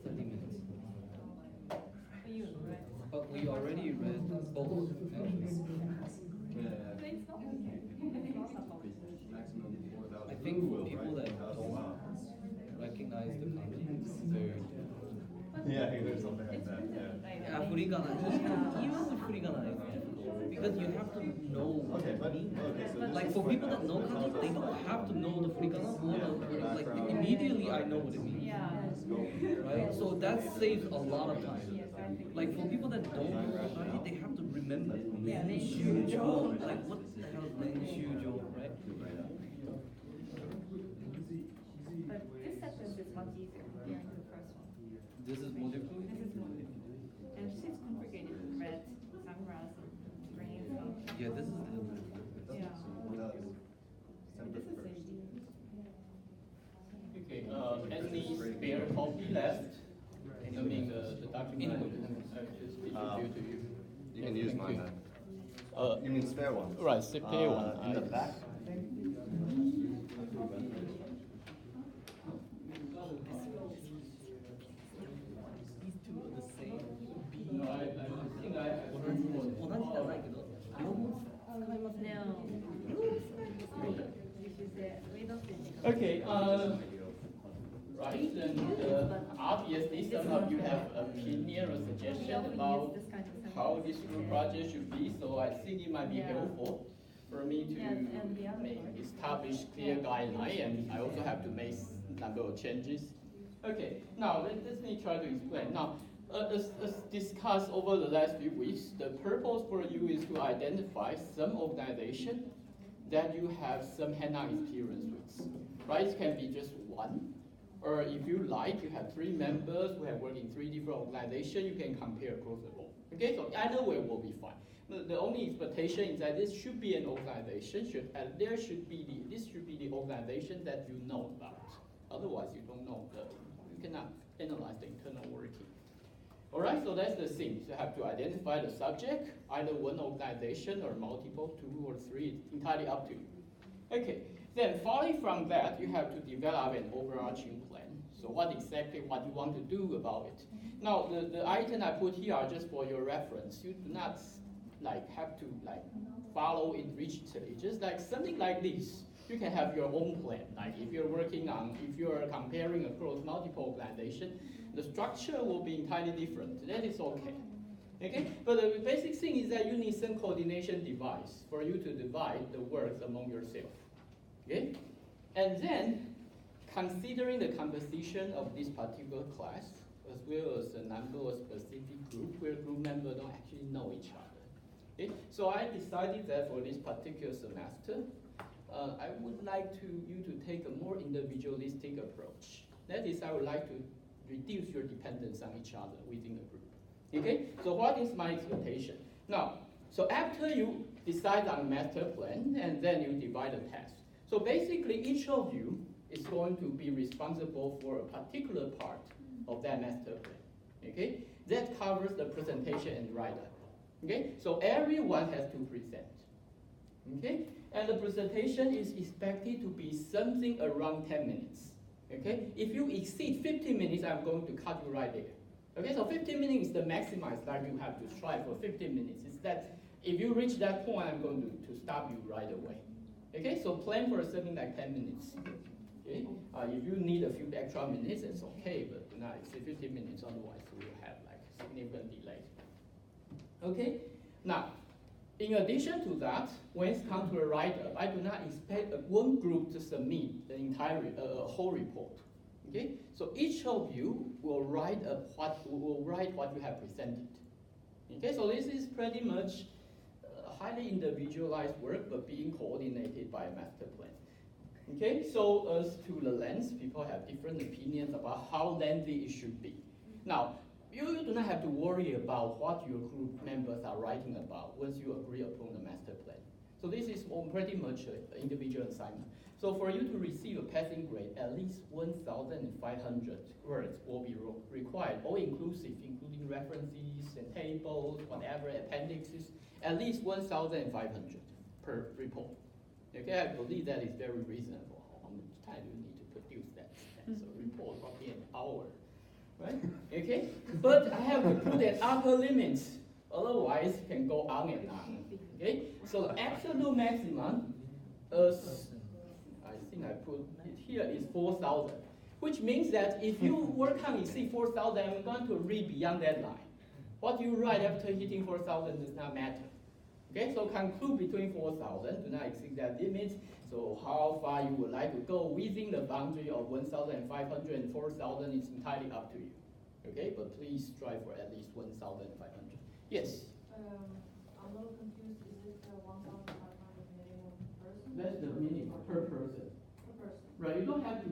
30 minutes. For you, right? But we already read both, actually. I think for people that don't recognize the content, it's very difficult. Yeah, there's something like that. Yeah, furigana. Even with furigana, it's difficult because you have to know what it means. Like for people that know kanji, they don't have to know the furigana or like immediately I know what it means. Right? So that saves a lot of time. Like for people that don't know kanji, they have to remember len shu jo. Like what the hell is len shu jo, right? But this sentence is much easier compared to the first one. This is more difficult? This is more difficult. And she's complicated. Red, sunglasses, green. Yeah, this is the Yeah. And this is easy. Okay, any spare copy left? I mean, the document just distribute to you. You can use mine then. You mean spare one? Right, spare one. In the back, I think. These two are the same. No, I think I have No. We don't think. Okay, right, and obviously some of you have opinion or suggestion about how this group project should be, so I think it might be helpful for me to establish clear guideline, and I also have to make number of changes. Okay, now let me try to explain. Now, as discussed over the last few weeks, the purpose for you is to identify some organization that you have some hands-on experience with. Right? It can be just one, or if you like, you have 3 members who have worked in 3 different organizations, you can compare across the board. Okay, so either way will be fine. The only expectation is that this should be an organization, this should be the organization that you know about. Otherwise, you don't know you cannot analyze the internal working. All right, so that's the thing. You have to identify the subject, either one organization or multiple, 2 or 3, entirely up to you. Okay, then following from that, you have to develop an overarching plan. So what exactly what you want to do about it. Now, the item I put here are just for your reference. You do not have to follow it rigidly. Just like something like this, you can have your own plan. Like if you're comparing across multiple organizations, the structure will be entirely different. That is okay. Okay? But the basic thing is that you need some coordination device for you to divide the work among yourself. Okay? And then, considering the composition of this particular class, as well as the number of specific group where group members don't actually know each other. Okay? So I decided that for this particular semester, I would like you to take a more individualistic approach. That is, I would like to reduce your dependence on each other within the group. Okay? So what is my expectation? Now, so after you decide on a master plan, and then you divide the task. So basically, each of you is going to be responsible for a particular part of that master plan. Okay? That covers the presentation and write-up. Okay? So everyone has to present. Okay? And the presentation is expected to be something around 10 minutes. Okay? If you exceed 15 minutes, I'm going to cut you right there. Okay, so 15 minutes is the maximum that you have to strive for 15 minutes. It's that if you reach that point, I'm going to stop you right away. Okay, so plan for something like 10 minutes. Okay, if you need a few extra minutes, it's okay, but do not exceed 15 minutes, otherwise we will have significant delay. Okay, now, in addition to that, when it comes to a write-up, I do not expect one group to submit the entire whole report. Okay, so each of you will write what you have presented. Okay, so this is pretty much highly individualized work, but being coordinated by a master plan. Okay, so as to the length, people have different opinions about how lengthy it should be. Now, you do not have to worry about what your group members are writing about once you agree upon the master plan. So this is pretty much an individual assignment. So for you to receive a passing grade, at least 1,500 words will be required, all inclusive, including references and tables, whatever, appendixes, at least 1,500 per report. Okay, I believe that is very reasonable. How much time do you need to produce that? So report probably an hour, right? Okay, but I have to put an upper limit. Otherwise, it can go on and on. Okay, so the absolute maximum, I think I put it here is 4,000, which means that if you work on exceed 4,000, I'm going to read beyond that line. What you write after hitting 4,000 does not matter. Okay, so conclude between 4,000, do not exceed that limit. So how far you would like to go within the boundary of 1,500 and 4,000 is entirely up to you. Okay, but please strive for at least 1,500. Yes? I'm a little confused. Is it 1,500 minimum per person? That's the minimum per person. Per person. Right, you don't have to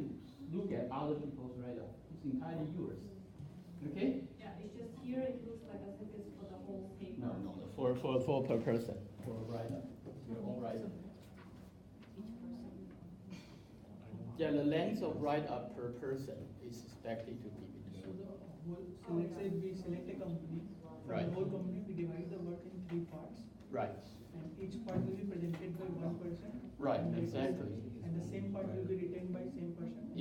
look at other people's write-up. It's entirely yours. Okay? Yeah, it's just here it looks like as if it's for the whole paper. No. For per person. For write-up. Your own write-up. Each person. Yeah, the length of write-up per person is expected to be between. So let's say we select a company. For Right. the whole company, we divide the work in 3 parts, Right. and each part will be presented by one person. Right, And exactly. And the same part will be written by same person.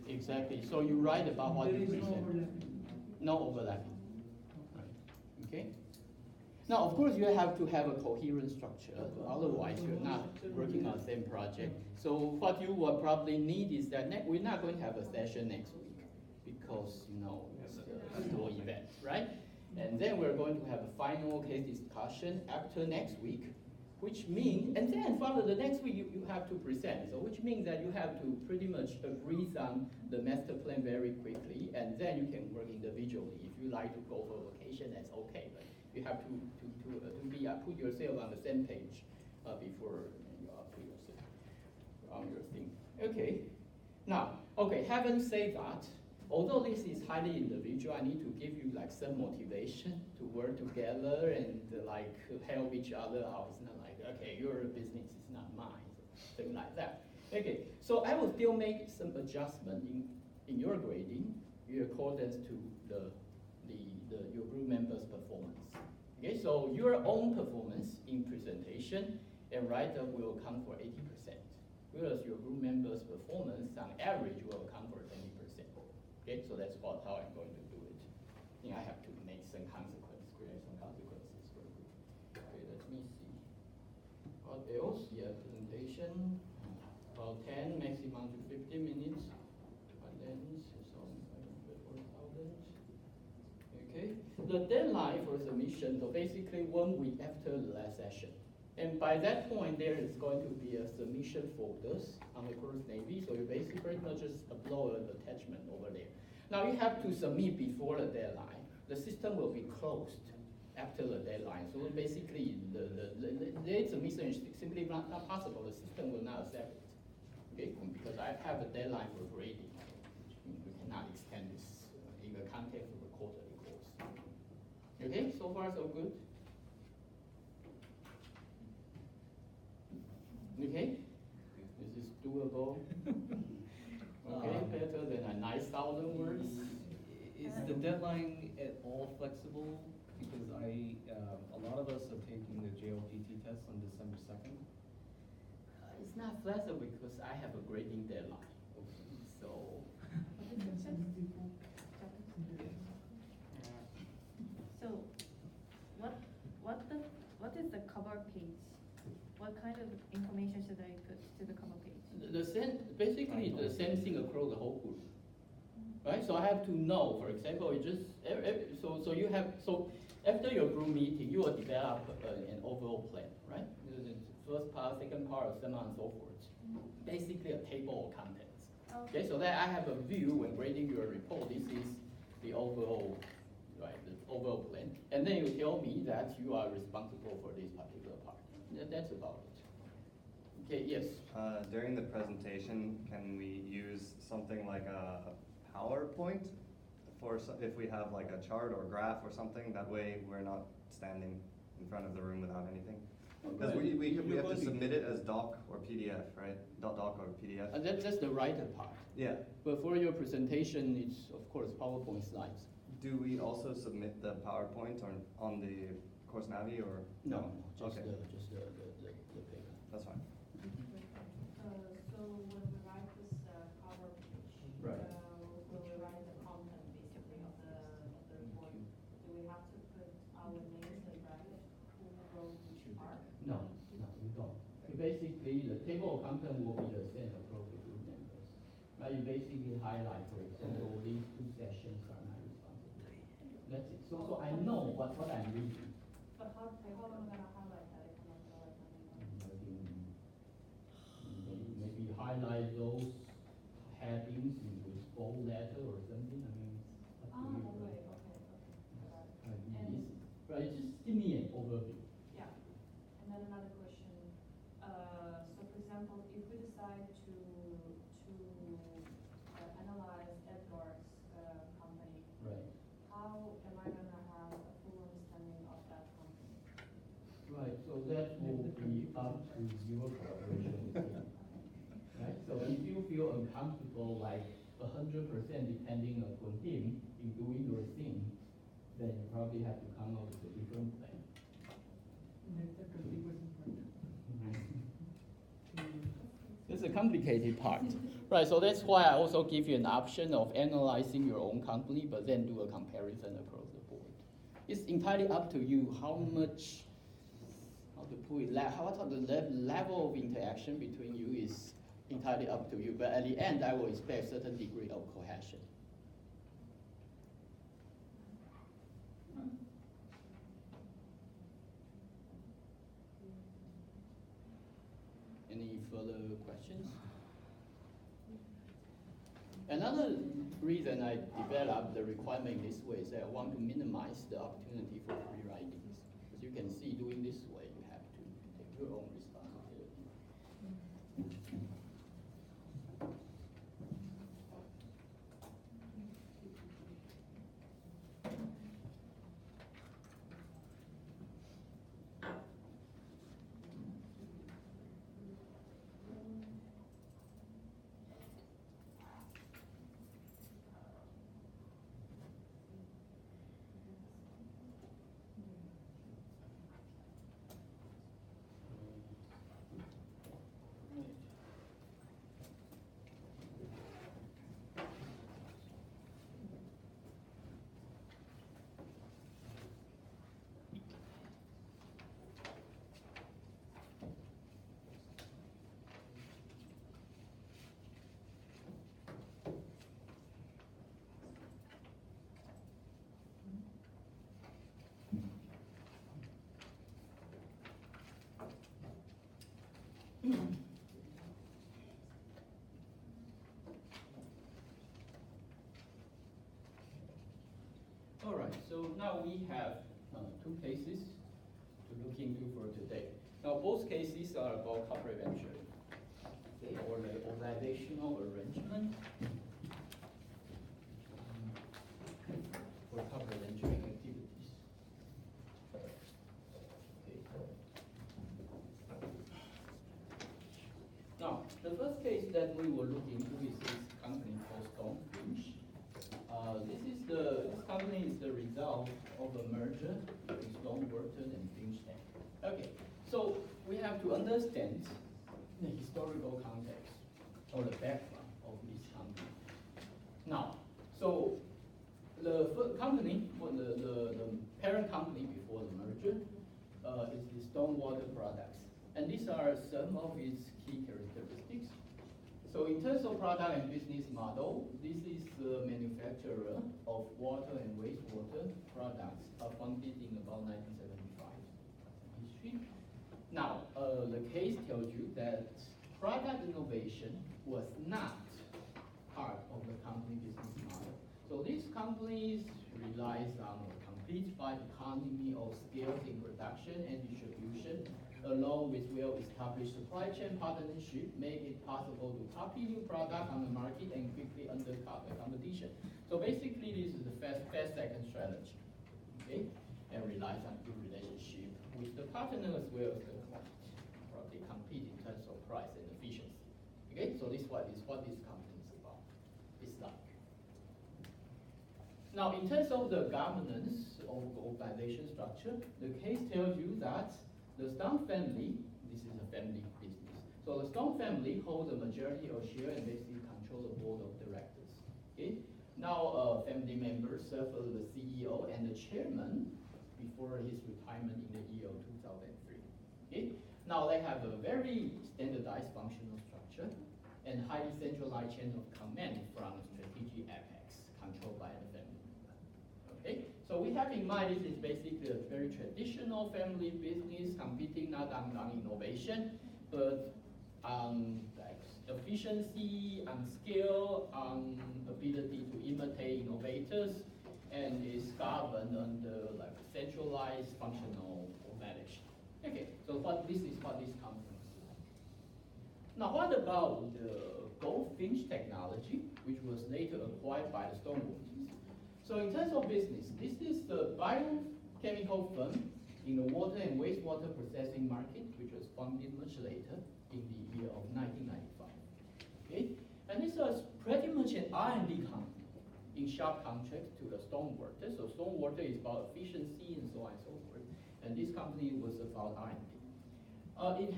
Exactly. So you write about what There you is no present. overlapping. No overlapping. Right. Okay? Now, of course, you have to have a coherent structure. Otherwise, you're not working on the same project. So what you will probably need is that we're not going to have a session next week because, it's a dual event, right? And then we're going to have a final case discussion after next week, which means, and then follow the next week you have to present. So which means that you have to pretty much agree on the master plan very quickly, and then you can work individually. If you like to go for vacation, that's okay, but you have to put yourself on the same page before you put yourself on your thing. Okay. Now, having said that, although this is highly individual, I need to give you like some motivation to work together and help each other out. It's not like, okay, your business is not mine, something like that. Okay, so I will still make some adjustment in your grading in accordance to your group members' performance. Okay, so your own performance in presentation and write-up will account for 80%, whereas your group members' performance on average will account for 20%. Okay, so that's how I'm going to do it. I think I have to make some create some consequences for you. Okay, let me see. What else? Yeah, presentation. About 10, maximum to 15 minutes. Attendance, so 4,000. Okay. The deadline for submission, so basically 1 week after the last session. And by that point, there is going to be a submission folders on the course Navy. So you basically pretty much just upload an attachment over there. Now you have to submit before the deadline. The system will be closed after the deadline. So basically, the late submission is simply not possible. The system will not accept it. Okay, because I have a deadline for grading. We cannot extend this in the context of a quarterly course. Okay, so far so good. Okay, is this doable? Okay, better than a 9,000 words. Is the deadline at all flexible? Because a lot of us are taking the JLPT test on December 2nd. It's not flexible because I have a grading deadline. So. So, what is the cover page? What kind of information should I put to the cover page? Basically the same thing across the whole group, right? So I have to know, for example, so after your group meeting, you will develop an overall plan, right? The first part, second part, so on and so forth. Basically a table of contents. Okay, so that I have a view when grading your report. This is the overall, right? The overall plan, and then you tell me that you are responsible for this particular part. That's about it. Okay, yes. During the presentation, can we use something like a PowerPoint if we have like a chart or graph or something? That way we're not standing in front of the room without anything. Because we have to submit it as doc or PDF, right? Doc or PDF. That's the writer part. Yeah. But for your presentation, it's of course PowerPoint slides. Do we also submit the PowerPoint on the course Navi or? No, just Okay. the paper. That's fine. table of content will be the same across the group members. Right? You basically highlight, for example, these two sessions are my responsibility. That's it. So I know what I'm reading. But how am I gonna highlight that if I'm not gonna Maybe highlight those headings with bold letter or something. I mean, it's up to you. okay. And Right, just give me an overview. yeah, and then another question. So for example, if we decide to analyze Edgar's company, Right. how am I gonna have a full understanding of that company? Right, so that will be up to your cooperation with him. Right, so if you feel uncomfortable, like 100% depending upon him in doing your thing, then you probably have to come up with a different plan. That's the 20% part. It's a complicated part. Right, so that's why I also give you an option of analyzing your own company, but then do a comparison across the board. It's entirely up to you how much, how to put it, the level of interaction between you is entirely up to you. But at the end, I will expect a certain degree of cohesion. Any further questions? Another reason I developed the requirement this way is that I want to minimize the opportunity for free ridings. As you can see, doing this way, you have to take your own responsibility. All right, so now we have two cases to look into for today. Now, both cases are about corporate venture, okay, or the organizational arrangement for corporate venturing activities. Okay. Now, the first case that we will look into is this company called Stonefinch. This company is the result of a merger between Stone Wharton and Finch Tech. Okay, so we have to understand the historical context or the background of this company. Now, so the company, the parent company before the merger, is the Stonewater Products, and these are some of its key characteristics. So in terms of product and business model, this is the manufacturer of water and wastewater products, founded in about 1975 history. Now, the case tells you that product innovation was not part of the company business model. So these companies relies on a complete economy of scale in production and distribution, along with well-established supply chain partnership, make it possible to copy new product on the market and quickly undercut the competition. So basically, this is the fast second strategy, okay? And relies on good relationship with the partner as well as the client. They compete in terms of price and efficiency. Okay, so this is what this company is about. It's like. Now, in terms of the governance of the organization structure, the case tells you that the Stone family, this is a family business. So the Stone family holds a majority of share and basically control the board of directors. Okay. Now, family members serve as the CEO and the chairman before his retirement in the year of 2003. Okay. Now they have a very standardized functional structure and highly centralized chain of command from strategic apex controlled by the family member. Okay, so we have in mind this is basically a very traditional family business competing not on innovation, but on like efficiency, on scale, on ability to imitate innovators, and is governed under like centralized functional management. Okay, so this is what this company is like. Now, what about the goldfinch technology, which was later acquired by the Stonewaters? So in terms of business, this is the biochemical firm in the water and wastewater processing market, which was founded much later in the year of 1995. Okay, and this was pretty much an R&D company in sharp contrast to the Stonewater. So Stonewater is about efficiency and so on and so forth, and this company was about R&D. It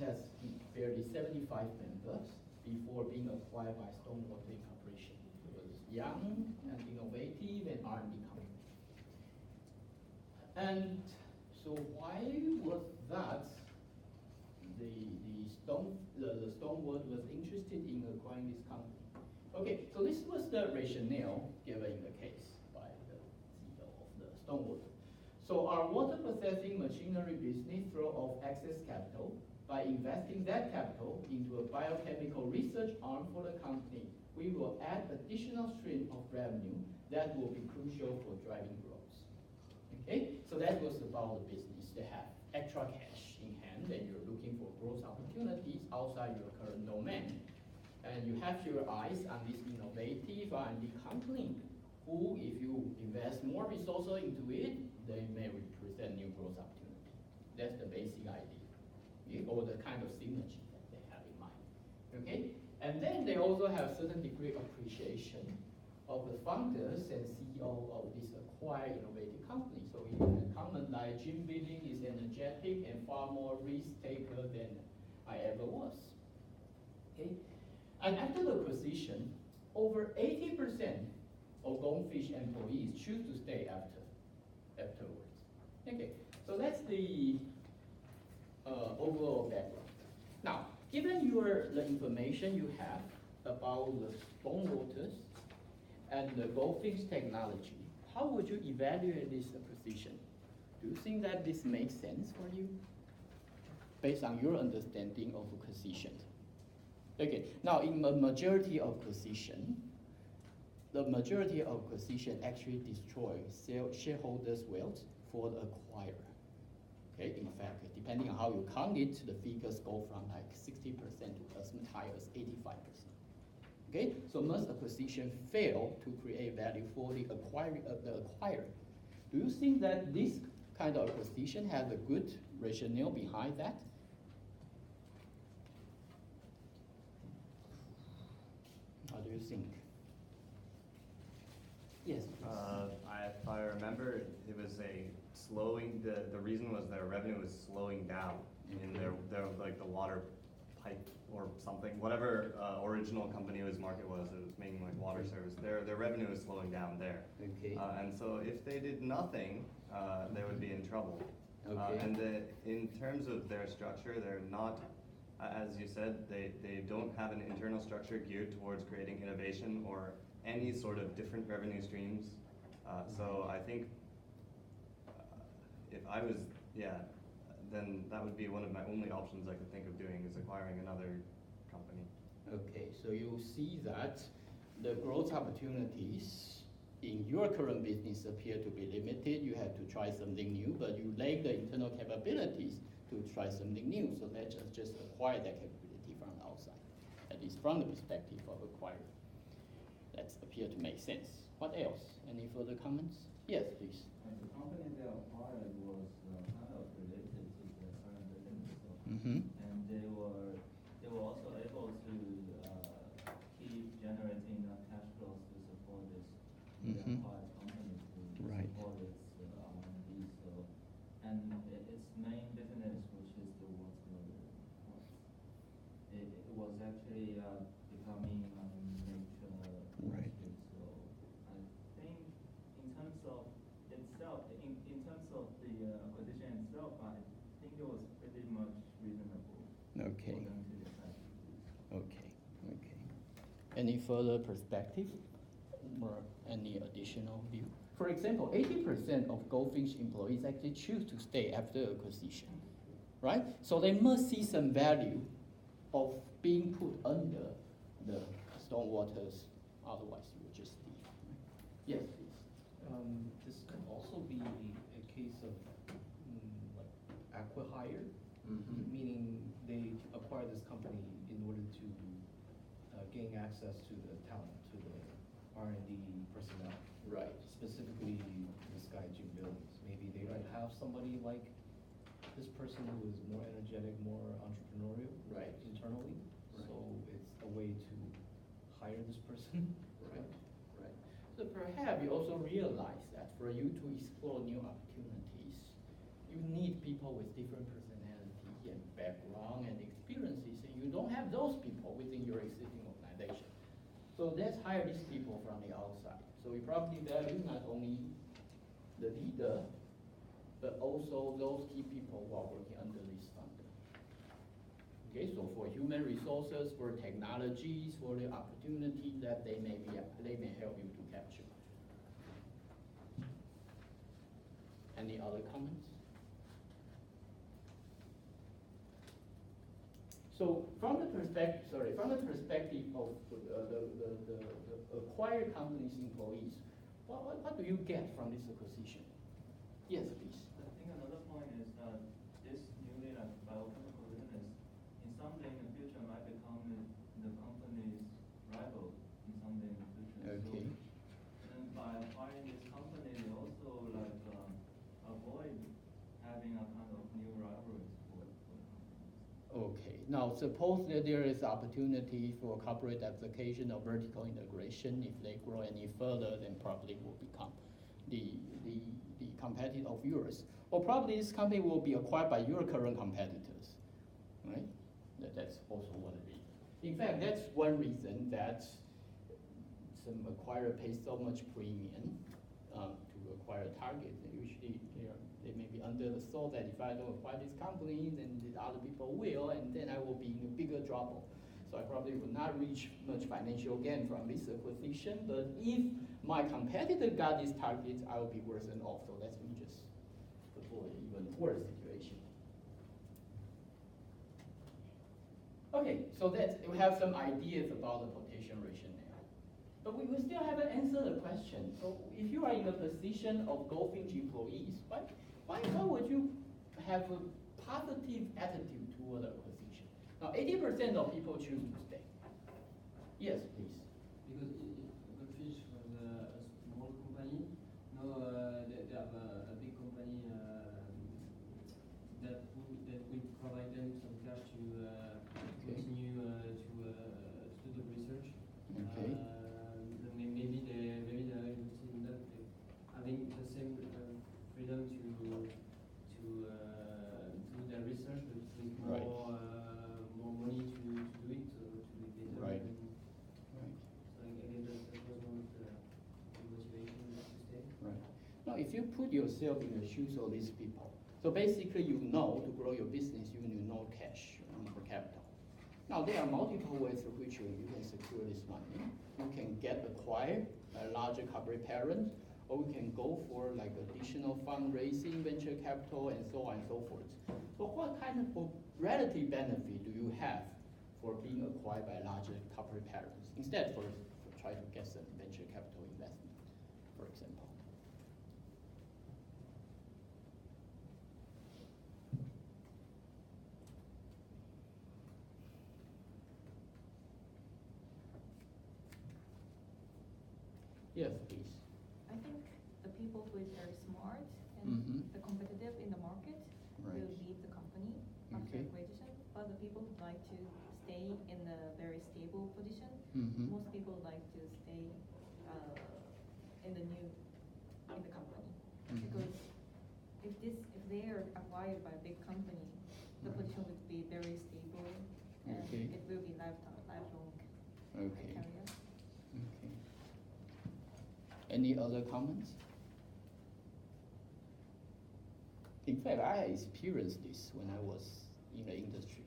has barely 75 members before being acquired by Stonewater Incorporation. It was young and innovative and R&D company. And so why was that the Stonewater was interested in acquiring this company? Okay, so this was the rationale given in the case by the CEO of the Stonewater. So our water processing machinery business throw off excess capital by investing that capital into a biochemical research arm for the company. We will add additional stream of revenue that will be crucial for driving growth. Okay, so that was about the business. They have extra cash in hand and you're looking for growth opportunities outside your current domain. And you have your eyes on this innovative R&D company who, if you invest more resources into it, they may represent new growth opportunity. That's the basic idea, okay? Or the kind of synergy that they have in mind. Okay? And then they also have certain degree of appreciation of the founders and CEO of this acquired innovative company. So in common, like Jim Billing is energetic and far more risk taker than I ever was. Okay? And after the acquisition, over 80% of Goldfish employees choose to stay afterwards. Okay, so that's the overall background. Now, given the information you have about the Stonewaters and the Goldfish technology, how would you evaluate this acquisition? Do you think that this makes sense for you, based on your understanding of acquisition? Okay, now in the majority of acquisition, actually destroys shareholders' wealth for the acquirer. Okay, in fact, depending on how you count it, the figures go from like 60% to as high as 85%. Okay, so most acquisition fail to create value for the acquirer. Do you think that this kind of acquisition has a good rationale behind that? How do you think? Yes. If I remember, it was a slowing. The reason was their revenue was slowing down in their like the water pipe or something, whatever original company was market was. It was making like water service. Their revenue was slowing down there. Okay. And so if they did nothing, they would be in trouble. Okay. And in terms of their structure, they're not. As you said, they don't have an internal structure geared towards creating innovation or any sort of different revenue streams. So I think if I was, then that would be one of my only options I could think of doing is acquiring another company. Okay, so you see that the growth opportunities in your current business appear to be limited. You have to try something new, but you lack the internal capabilities to try something new. So let's just acquire that capability from the outside, at least from the perspective of acquirer. That appears to make sense. What else? Any further comments? Yes, please. The company they acquired was kind of related to the current business, Mm-hmm. and they were also able to keep generating enough cash flows to support this Mm-hmm. acquired company to Right. support its R&D. So, and its main business, which is the water, it was actually becoming nature. Right. So I think in terms of itself, in terms of the acquisition itself, I think Okay. for them to decide. Okay. Any further perspective or any additional view? For example, 80% of Goldfinch employees actually choose to stay after acquisition, right? So they must see some value of being put under the Stormwater's, otherwise you would just leave. Right? Yes, please. This could also be a case of like acqui-hire, meaning they acquire this company in order to gain access to the talent, to the R&D personnel. Right. Specifically, this guy Jim Billings. Maybe they don't have somebody like this person who is more energetic, more entrepreneurial Right. internally. Right. So it's a way to hire this person. Right. So perhaps you also realize that for you to explore new opportunities, you need people with different personality and background and experiences, and you don't have those people within your existing organization. So let's hire these people from the outside. So we probably value not only the leader, but also those key people who are working under this funder. Okay, so for human resources, for technologies, for the opportunities that they may help you to capture. Any other comments? So from the perspective of the acquired company's employees, what do you get from this acquisition? Yes, please. I think another point is that this newly like biochemical business, in someday in the future might become the company's rival in someday in the future. Okay. So, and by acquiring this company, they also like avoid having a kind of new rivalries for the company. Okay. Now, suppose that there is opportunity for corporate application or vertical integration. If they grow any further, then probably will become the competitor of yours. Or probably this company will be acquired by your current competitors, right? That's also one reason. In fact, that's one reason that some acquirer pays so much premium to acquire a target. Usually they may be under the thought that if I don't acquire this company, then the other people will, and then I will be in a bigger trouble. So I probably will not reach much financial gain from this acquisition, but if my competitor got these targets, I will be worse than off. So let me just avoid even worse situation. Okay, so we have some ideas about the potential rationale. But we still haven't answered the question. So if you are in the position of Goldfinch employees, why would you have a positive attitude toward the acquisition? Now, 80% of people choose to stay. Yes, please. Because Goldfish was a small company. Now they have a big company that will provide them some cash to continue to do the research. Okay. Maybe they're interested in that, having the same freedom to do their research, but with Right. more money to do it, to be better. Right. So I guess that was one of the motivation to stay. Right. Now, if you put yourself in the shoes of these people, so basically you know to grow your business, you need no cash for capital. Now, there are multiple ways through which you can secure this money. You can acquire a larger corporate parent, or we can go for like additional fundraising, venture capital, and so on and so forth. So what kind of relative benefit do you have for being acquired by larger corporate parents instead for try to get some venture capital investment, for example? Yes, please. I think the people who is very smart and Mhm. the competitive in the market Right. will leave the company after Okay. acquisition. But the people who like to stay in a very stable position, Mhm. most people like to stay in the company. Mhm. Because if they are acquired by a big company, the Right. position would be very stable and Okay. it will be lifelong Okay. career. Okay. Any other comments? In fact, I experienced this when I was in the industry.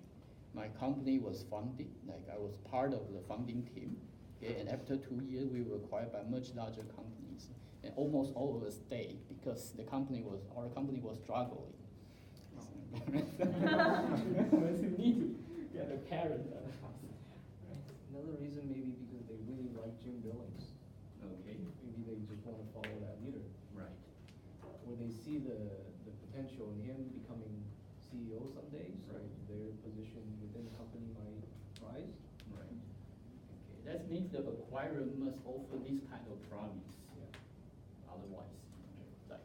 my company was funded, like I was part of the funding team. Okay, and after 2 years, we were acquired by much larger companies, and almost all of us stayed because our company was struggling. So you need to get a parent. Another reason maybe because they really like Jim Billings. Okay. Maybe they just want to follow that leader. Right. Or they see the potential in him becoming CEO someday, so Right. their position within the company might rise. Right. Okay. That means the acquirer must offer this kind of promise. Yeah. Otherwise, like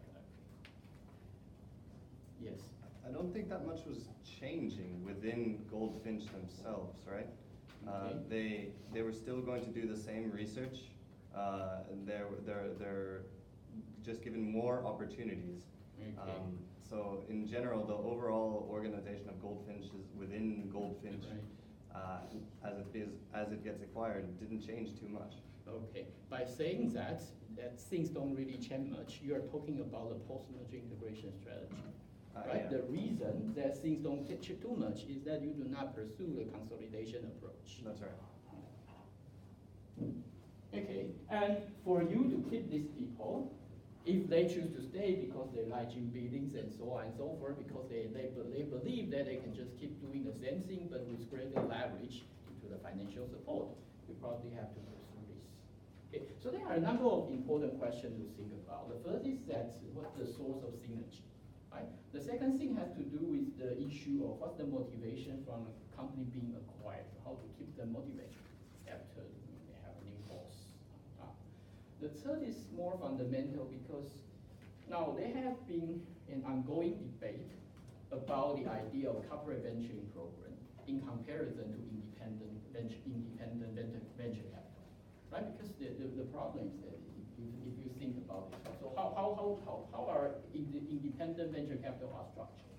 yes. I don't think that much was changing within Goldfinch themselves, right? They were still going to do the same research. They're just given more opportunities. Okay. So in general, the overall organization of Goldfinch is within Goldfinch, as it gets acquired, didn't change too much. Okay. By saying that things don't really change much, you are talking about the post-merger integration strategy. Right? Yeah. The reason that things don't change too much is that you do not pursue the consolidation approach. That's right. Okay, and for you to keep these people, if they choose to stay because they like Jim Billings and so on and so forth, because they believe that they can just keep doing the same thing but with greater leverage into the financial support, you probably have to pursue this. Okay, so there are a number of important questions to think about. The first is that what's the source of synergy? Right? The second thing has to do with the issue of what's the motivation from a company being acquired, how to keep them motivated after they have a new boss. The third is more fundamental because now there have been an ongoing debate about the idea of corporate venturing program in comparison to independent venture capital, right? Because the problem is that if you think about it, so how are independent venture capital are structured?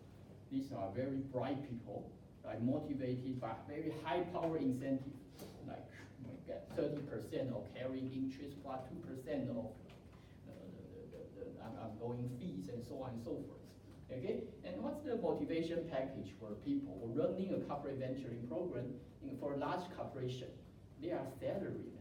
These are very bright people, like motivated by very high power incentive, like we get 30% of carrying interest plus 2% of the ongoing fees and so on and so forth. Okay, and what's the motivation package for people running a corporate venturing program for a large corporation? They are salaried,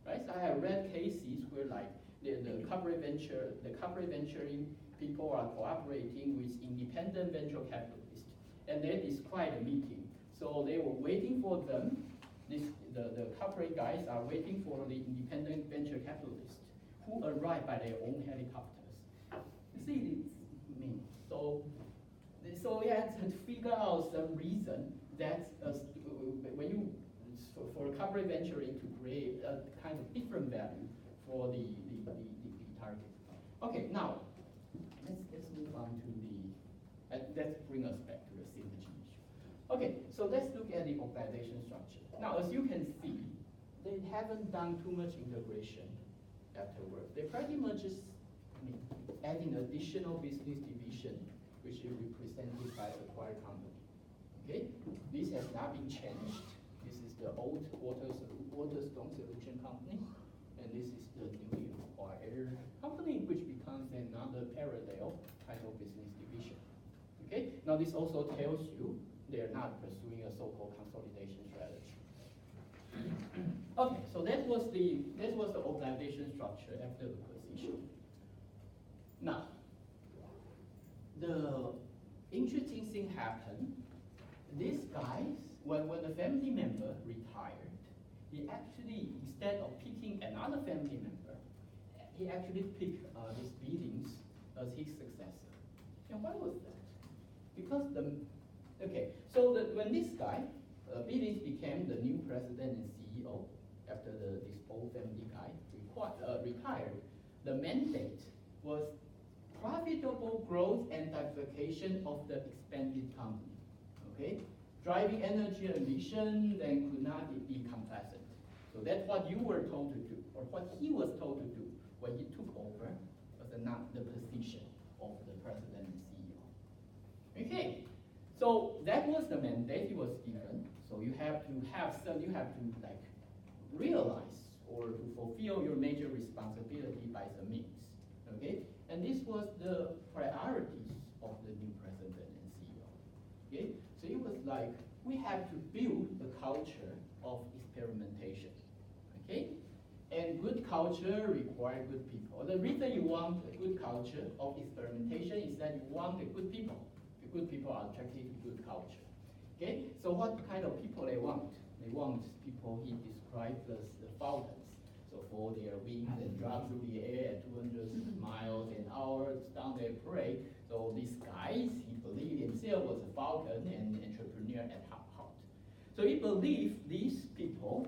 right? So I have read cases where like the corporate venturing people are cooperating with independent venture capitalists, and they describe a meeting. So they were waiting for them. The corporate guys are waiting for the independent venture capitalists who arrive by their own helicopters. You see, so we had to figure out some reason that when you for corporate venturing to create a kind of different value for the target. Okay, now let's move on to let's bring us back to the synergy issue. Okay, so let's look at the organization structure. Now, as you can see, they haven't done too much integration afterwards. They pretty much just adding additional business division, which is represented by acquired company. Okay, this has not been changed. This is the old Waterstone Solution Company, and this is the newly acquired company, which becomes another parallel type of business division. Okay, now this also tells you they're not pursuing a so-called consolidation strategy. Okay, so that was the organization structure after the acquisition. Now, the interesting thing happened. These guys, when the family member retired, he actually, instead of picking another family member, he actually picked this Billings as his successor. And why was that? Because when this guy, Billings became the new president and CEO after this old family guy retired, the mandate was profitable growth and diversification of the expanded company. Okay, driving energy emission then could not be complacent. So that's what you were told to do, or what he was told to do when he took over as the position of the president and CEO. Okay, so that was the mandate he was given. So you have to like realize or to fulfill your major responsibility by the means. Okay, and this was the priorities of the new president and CEO. Okay, so it was like we have to build a culture of experimentation, okay? And good culture requires good people. The reason you want a good culture of experimentation is that you want the good people. The good people are attracted to good culture, okay? So what kind of people they want? They want people he described as the falcons. So for their wings and drop through the air at 200 miles an hour, down their prey. So this guy, he believed himself was a falcon and entrepreneur at heart. So he believed these people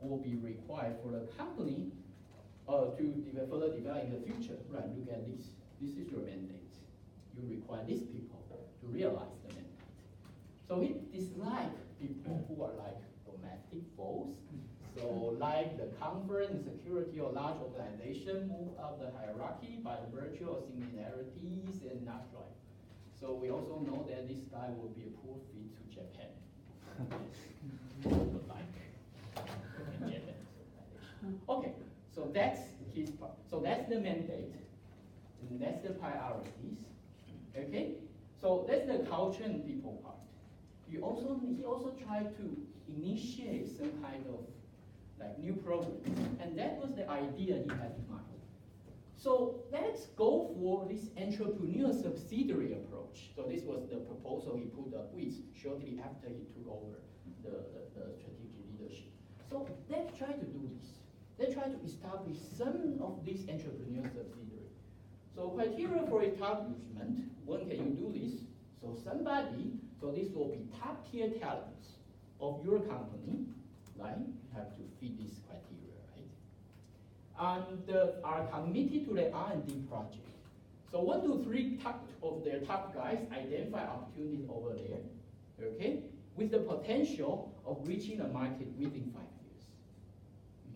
will be required for the company to further develop in the future. Right, look at this. This is your mandate. You require these people to realize the mandate. So he disliked people who are like domestic foes. So like the comfort and security of large organization move up the hierarchy by the virtue of similarities and not drive. So we also know that this guy will be a poor fit to Japan. Okay, so that's his part. So that's the mandate, and that's the priorities. Okay, so that's the culture and people part. He also tried to initiate some kind of like new program, and that was the idea he had in mind. So let's go for this entrepreneur subsidiary approach. So this was the proposal he put up with shortly after he took over the strategic leadership. So let's try to do this. Let's try to establish some of these entrepreneur subsidiary. So criteria for establishment, when can you do this? So this will be top tier talents of your company, right? You have to fit this criteria, right? And are committed to the R&D project. So 1 to 3 of their top guys identify opportunities over there, okay? With the potential of reaching the market within 5 years.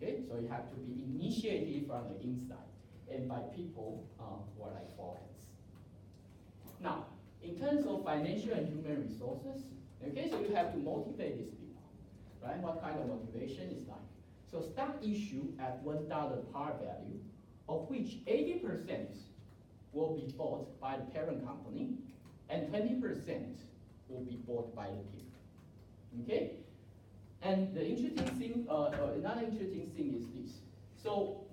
Okay, so you have to be initiated from the inside and by people who are like falcons. Now, in terms of financial and human resources, okay, so you have to motivate these people, right? What kind of motivation is like? So stock issue at $1 par value, of which 80% will be bought by the parent company and 20% will be bought by the team. Okay? And the interesting thing, another interesting thing is this. So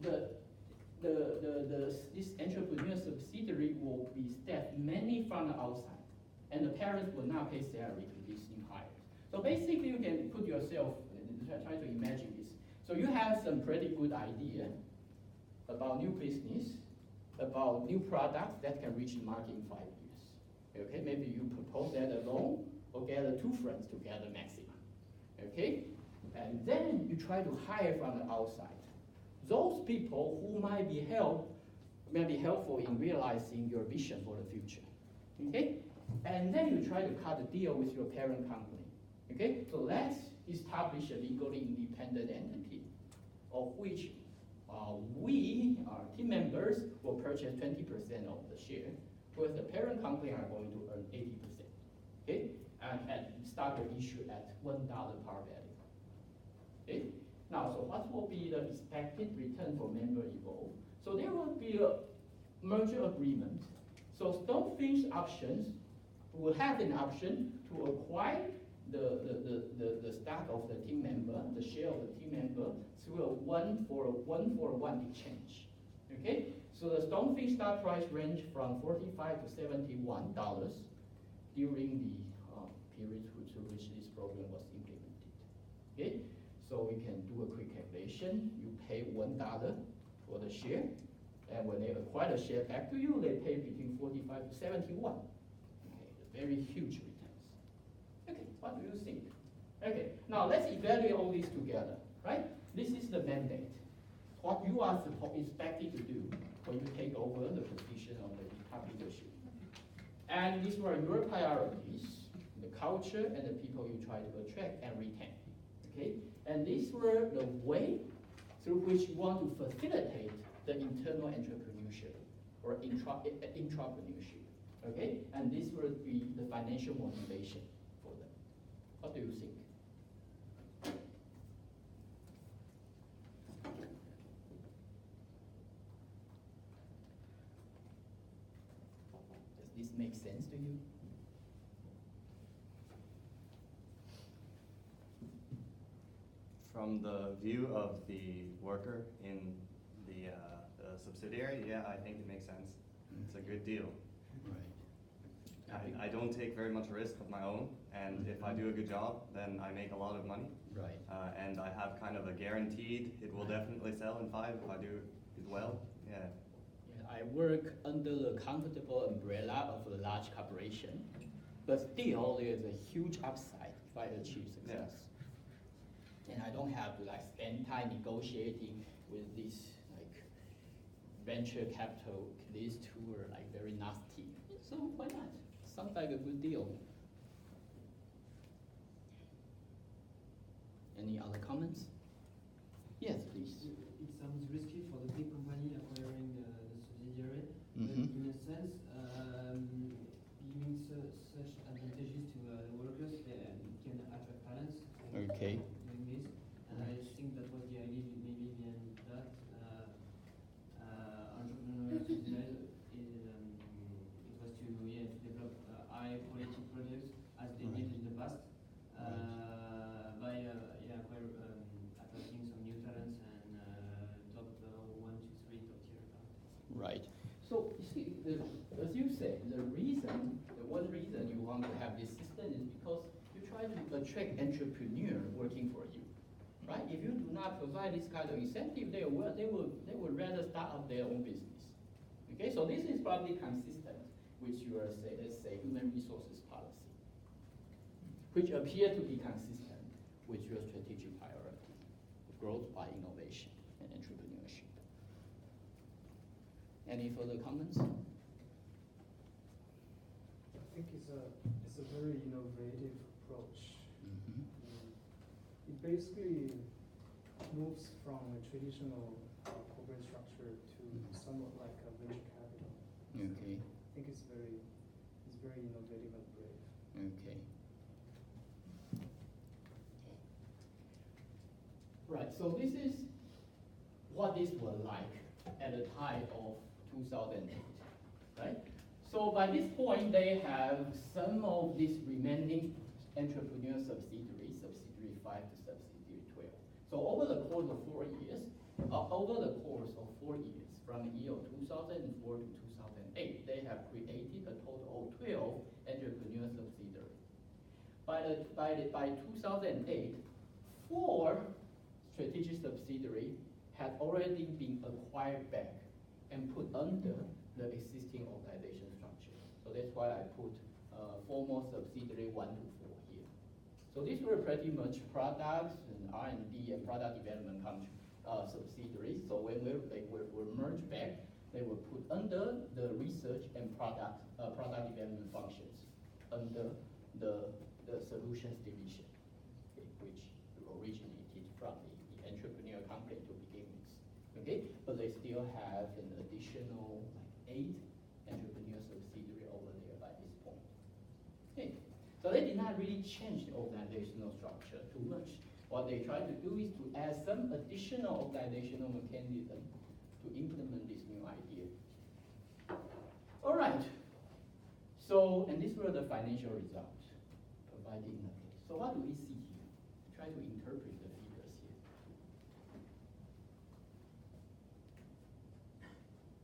this entrepreneur subsidiary will be staffed mainly from the outside, and the parents will not pay salary to these new hires. So basically, you can put yourself, try to imagine this. So you have some pretty good idea about new business, about new products that can reach the market in 5 years. Okay, maybe you propose that alone or gather 2 friends together maximum. Okay, and then you try to hire from the outside. Those people who might be helpful in realizing your vision for the future. Okay, and then you try to cut a deal with your parent company. Okay, so let's establish a legally independent entity, of which we, our team members, will purchase 20% of the share, whereas the parent company are going to earn 80%. Okay, and start the issue at $1 par value. Okay, now so what will be the expected return for member Evolve? So there will be a merger agreement. So Stonefish options will have an option to acquire the stock of the team member, the share of the team member, through a one-for-one exchange. Okay, so the Stonefish stock price range from $45 to $71 during the period to which this program was implemented. Okay, so we can do a quick calculation. You pay $1 for the share, and when they acquire the share back to you, they pay between 45 to 71. Okay, very huge returns. Okay, what do you think? Okay, now let's evaluate all these together, right? This is the mandate. What you are expected to do when you take over the position of the top leadership. And these were your priorities, the culture and the people you try to attract and retain. Okay, and these were the way through which you want to facilitate the internal entrepreneurship or intrapreneurship. Okay, and this will be the financial motivation for them. What do you think? Does this make sense to you? From the view of the worker in the subsidiary, yeah, I think it makes sense. It's a good deal. Right. I don't take very much risk of my own, and if I do a good job, then I make a lot of money. Right. And I have kind of a guaranteed, it will definitely sell in 5 if I do it well. Yeah. Yeah, I work under the comfortable umbrella of a large corporation, but still there's a huge upside if I achieve success. And I don't have to like spend time negotiating with this like venture capital. These two are like very nasty. So why not? Sounds like a good deal. Any other comments? Yes, please. It sounds risky for the big company acquiring the subsidiary, but Mhm. in a sense, giving such advantages to the workers, it can attract talents. Okay. Doing this, and I think that was the idea maybe behind that. Entrepreneurial subsidiary it was to develop high quality products as they did in the past. By attracting some new talents and top 1 to 3 top tier talents. Right. So you see, as you said, the one reason you want to have this system is because you try to attract entrepreneur working for you, right? If you do not provide this kind of incentive, they will rather start up their own business. Okay, so this is probably consistent with your let's say human resources policy, which appear to be consistent with your strategic priority, growth by innovation and entrepreneurship. Any further comments? I think it's a very innovative approach. Mm-hmm. It basically moves from a traditional corporate structure to somewhat like a venture capital. Okay. I think it's very innovative and brave. Okay. Right, so this is what this was like at the time of 2008, right? So by this point, they have some of these remaining entrepreneur subsidiaries, subsidiary 5 to subsidiary 12. So over the course of 4 years, from the year of 2004 to 2008, they have created a total of 12 entrepreneur subsidiaries. By 2008, 4 strategic subsidiary had already been acquired back and put under the existing organization structure. So that's why I put former subsidiary 1 to 4 here. So these were pretty much products and R&D and product development subsidiaries. So when they were merged back, they were put under the research and product development functions under the solutions division, okay, which originated from the entrepreneur company to begin with. Okay, but they still have an additional like 8 entrepreneur subsidiary over there by this point. Okay, so they did not really change the organizational structure too much. What they tried to do is to add some additional organizational mechanism to implement this new idea. All right. So, and these were the financial results provided in the case. So what do we see here? Try to interpret the figures here.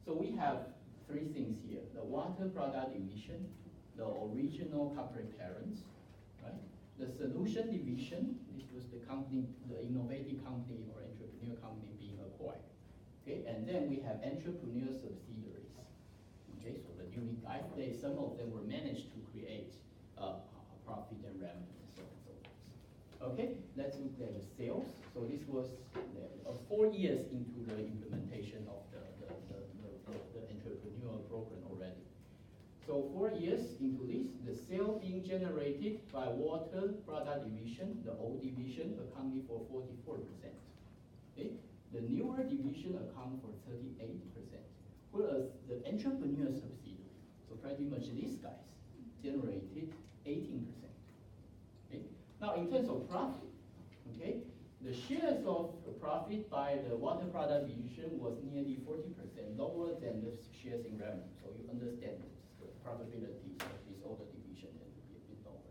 So we have 3 things here: the water product division, the original corporate parents, right? The solution division, this was the company, the innovative company or entrepreneur company being acquired. Okay, and then we have entrepreneur subsidiaries. Okay, so the unique guys, some of them were managed to create profit and revenue and so on and so forth. Okay, let's look at the sales. So this was 4 years into the implementation of the entrepreneurial program already. So 4 years into this, the sale being generated by water product division, the old division, accounting for 44%. Okay? The newer division account for 38%, whereas the entrepreneur subsidiary, so pretty much these guys, generated 18%. Okay? Now in terms of profit, okay, the shares of profit by the water product division was nearly 40% lower than the shares in revenue. So you understand the probabilities of this other division tend to be a bit lower.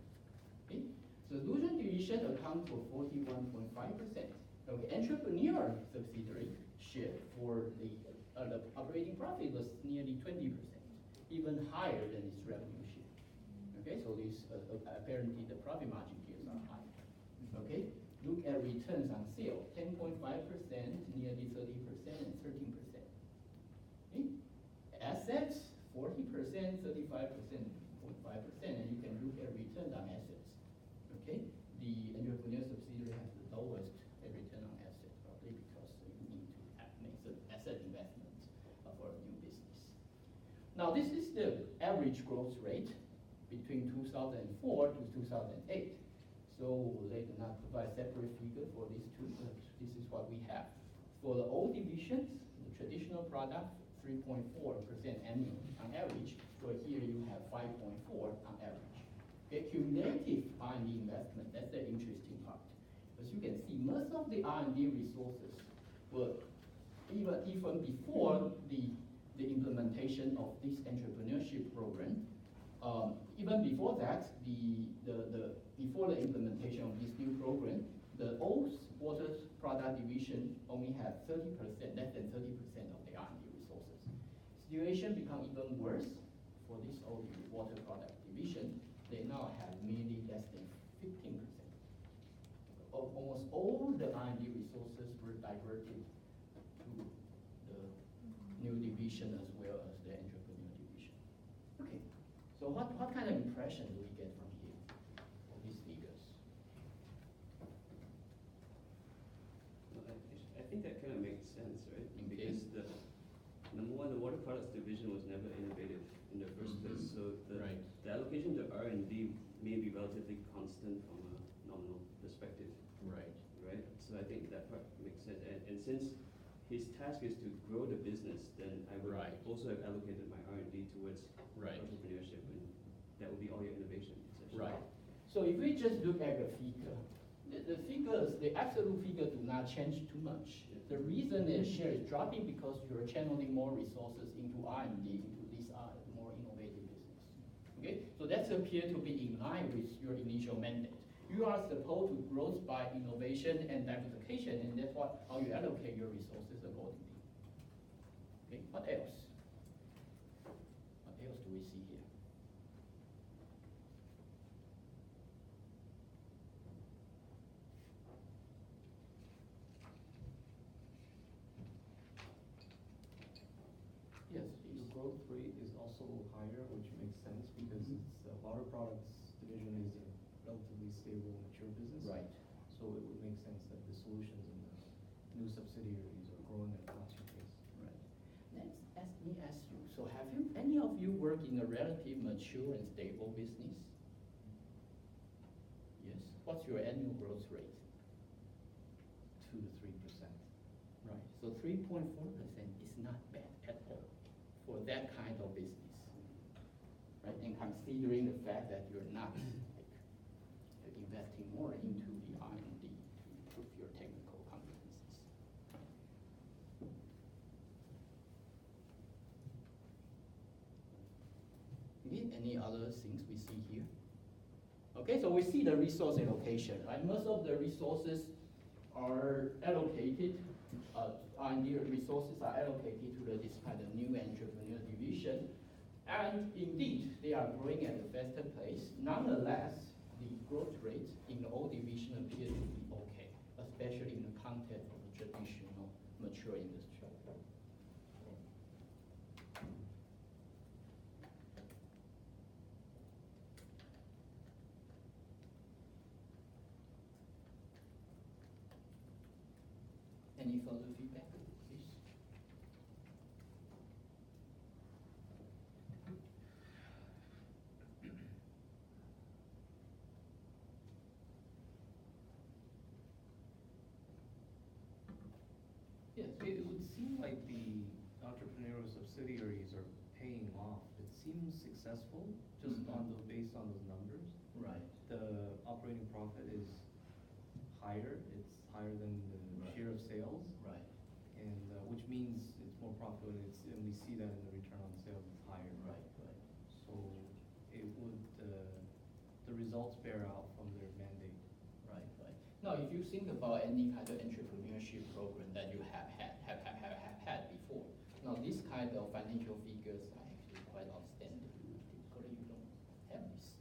Okay? Solution division accounts for 41.5%, Okay, entrepreneur subsidiary share for the operating profit was nearly 20%, even higher than its revenue share. Okay, so this apparently the profit margin here are high. Okay, look at returns on sale, 10.5%, nearly 30%, and 13%. Okay? Assets, 40%, 35%, 0.5%, and you can look at return on assets. Okay, the entrepreneur subsidiary has the lowest return on assets, probably because you need to make some asset investments for a new business. Now, this is the average growth rate between 2004 to 2008. So they do not provide separate figure for these two, but this is what we have. For the old divisions, the traditional product, 3.4% annually on average. So here you have 5.4 on average. Okay, cumulative R&D investment, that's the interesting part. As you can see, most of the R&D resources were even before the implementation of this entrepreneurship program. Even before that, before the implementation of this new program, the old water product division only had 30%, less than 30% of the R&D resources. Situation become even worse for this old water product division. They now have merely less than 15%. Almost all the R&D resources were diverted to the new division as well as the entrepreneur division. Okay, so what kind of impression do we get from here, from these figures? Well, I think that kind of makes sense, right? Okay. Because number one, the water products division was never innovative in the first place, so the allocation to R&D may be relatively constant from a nominal perspective. Right. So I think that part makes sense. And since his task is to grow the business, then I would also have allocated my R&D towards entrepreneurship, and that would be all your innovation, essentially. Right. So if we just look at the figure, the figures, the absolute figure do not change too much. The reason the share is dropping because you're channeling more resources into R&D, into this more innovative business. Okay, so that's appear to be in line with your initial mandate. You are supposed to grow by innovation and diversification, and that's how you allocate your resources accordingly. Okay, what else? What else do we see here? Yes, The growth rate is also higher, which makes sense because it's the water products division is a relatively stable, mature business. Right. So it would make sense that the solutions and the new subsidiaries are growing at a faster pace. Right. Let me ask you. So have any of you worked in a relatively mature and stable business? Yes. What's your annual growth rate? 2 to 3%. Right. So 3.4% is not bad at all for that kind of business. Right. And considering the fact that you're not investing more into the R&D to improve your technical competencies. Okay, any other things we see here? Okay, so we see the resource allocation, right? Most of the resources are allocated, R&D resources are allocated to this kind of new entrepreneur division. And indeed, they are growing at a faster pace. Nonetheless, the growth rate in the old division appears to be okay, especially in the context of the traditional mature industry. Any further feedback, please? Yes. It would seem like the entrepreneurial subsidiaries are paying off. It seems successful just based on those numbers. Right. The operating profit is higher. It's higher than the share of sales. Right. And which means it's more profitable. And we see that in the return on sales is higher. Right. So it would the results bear out from their mandate. Right. Now, if you think about any kind of entrepreneurship program that you have had before, now this kind of financial figures are actually quite outstanding. Typically, you don't have this.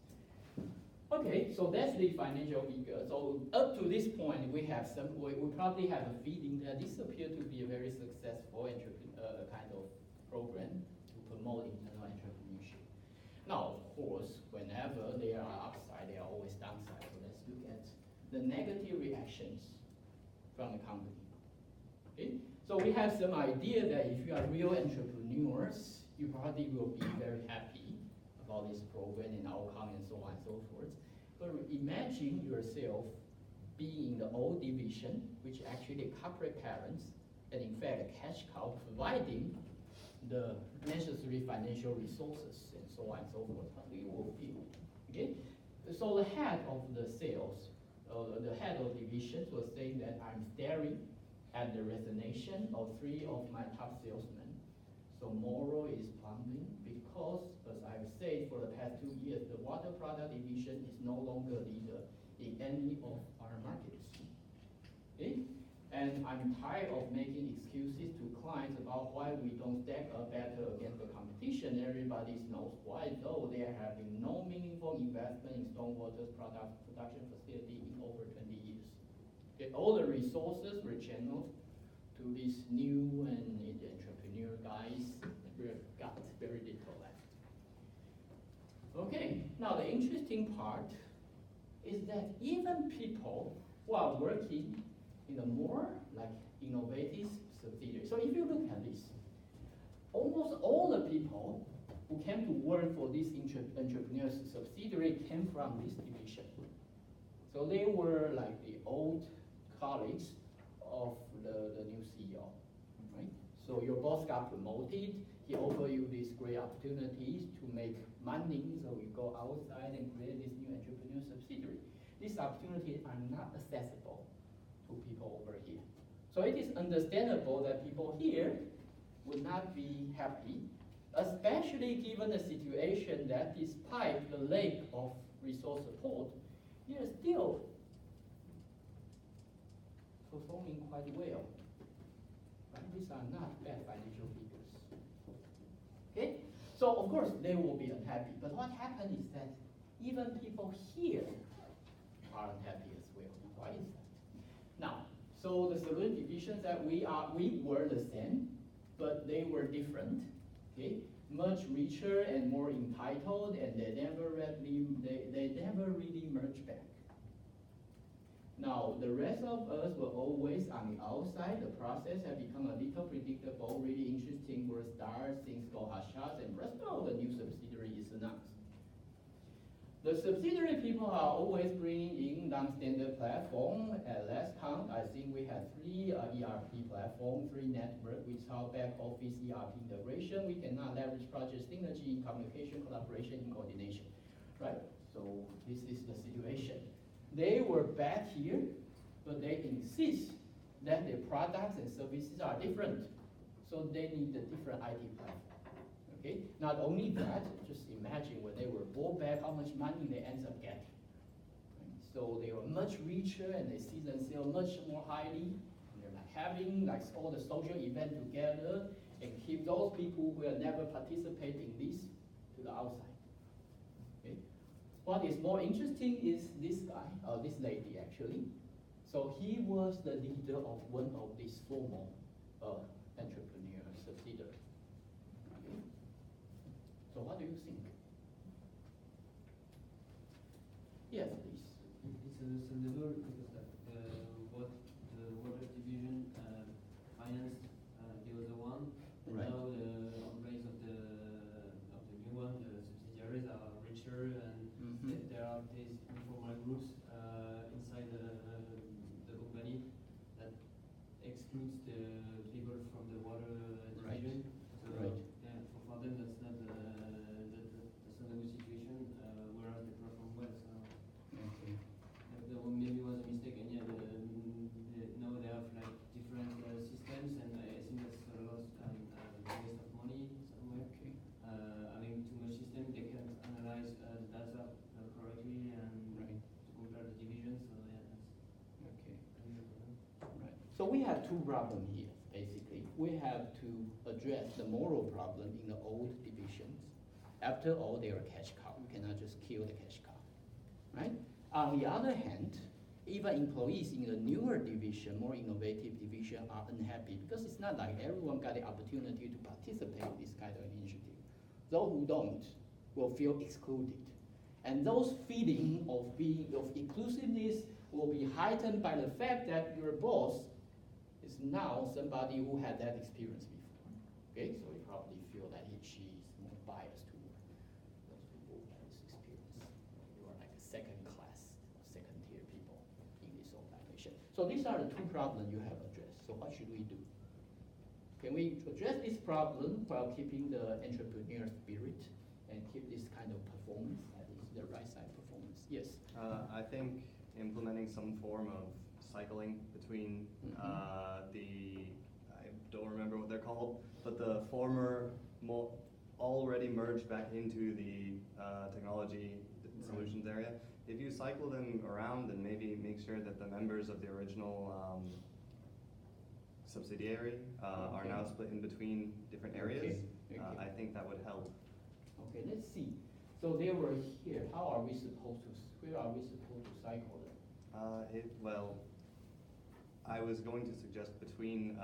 Okay, so that's the financial figure. So up to this point, we probably have a feeling that this appears to be a very successful kind of program to promote internal entrepreneurship. Now, of course, whenever there are upside, there are always downside. So let's look at the negative reactions from the company. Okay, so we have some idea that if you are real entrepreneurs, you probably will be very happy about this program and outcome and so on and so forth. But imagine yourself being the old division, which actually corporate parents, and in fact a cash cow providing the necessary financial resources and so on and so forth. How do you will feel? Okay, so the head of the sales, the head of divisions was saying that I'm staring at the resignation of 3 of my top salesmen. So moral is plumbing because, as I've said for the past 2 years, the water product division is no longer leader in any of our markets. Okay? And I'm tired of making excuses to clients about why we don't stack up better against the competition. Everybody knows why, though there have been no meaningful investment in stormwater production facility in over 20 years. Okay, all the resources were channeled to these new and entrepreneur guys. We've got very little left. Okay, now the interesting part is that even people who are working in a more like innovative subsidiary. So if you look at this, almost all the people who came to work for this entrepreneur subsidiary came from this division. So they were like the old colleagues of the new CEO, right? So your boss got promoted, he offered you these great opportunities to make money, so you go outside and create this new entrepreneur subsidiary. These opportunities are not accessible to people over here. So it is understandable that people here would not be happy, especially given the situation that despite the lack of resource support, they are still performing quite well. Right? These are not bad financial figures. Okay? So of course they will be unhappy, but what happened is that even people here are unhappy as well. Why is that? Now, so the solution divisions that we were the same, but they were different. Okay, much richer and more entitled, and they never really merged back. Now, the rest of us were always on the outside. The process had become a little predictable, really interesting. We're stars, things go hush-hush, and rest of the new subsidiary is announced. The subsidiary people are always bringing in non-standard platform. At last count, I think we had 3 ERP platform, 3 network. Without back office ERP integration, we cannot leverage project synergy in communication, collaboration, and coordination, right? So this is the situation. They were bad here, but they insist that their products and services are different. So they need a different IT platform. Okay? Not only that, just imagine when they were bought back, how much money they end up getting. Right? So they were much richer and they see themselves much more highly. They're like having like all the social event together and keep those people who have never participated in this to the outside. Okay? What is more interesting is this guy, this lady actually. So he was the leader of one of these formal entrepreneur subsidiaries. Okay? So what do you think? Yes, please. It's understandable because what the water division financed the other one, and Right. now the employees of the new one, the subsidiaries are richer, and there are these informal groups inside the company that excludes the people from the water division. So Right. yeah, for them that's not a good situation. Whereas they perform well. So Okay. there maybe was a mistake, and yeah, now they have like different systems, and I think that's a lot waste of money somewhere. Okay. Having too much system, they can't analyze the data correctly and Right. to compare the divisions. So yeah, that's So we have two problems here, basically. We have to address the moral problem in the old divisions. After all, they are cash cow. You cannot just kill the cash cow, right? On the other hand, even employees in the newer division, more innovative division, are unhappy because it's not like everyone got the opportunity to participate in this kind of initiative. Those who don't will feel excluded. And those feeling of inclusiveness will be heightened by the fact that your boss is now somebody who had that experience before. Okay, so you probably feel that she is more biased toward those people who have this experience. You are like a second class or second tier people in this organization. So these are the two problems you have addressed. So what should we do? Can we address this problem while keeping the entrepreneur spirit and keep this kind of performance, at least the right side performance? Yes. I think implementing some form of cycling between I don't remember what they're called, but the former already merged back into the technology solutions area. If you cycle them around and maybe make sure that the members of the original subsidiary are now split in between different areas, I think that would help. Okay, let's see. So they were here. How are we supposed to? Where are we supposed to cycle them? Well, I was going to suggest between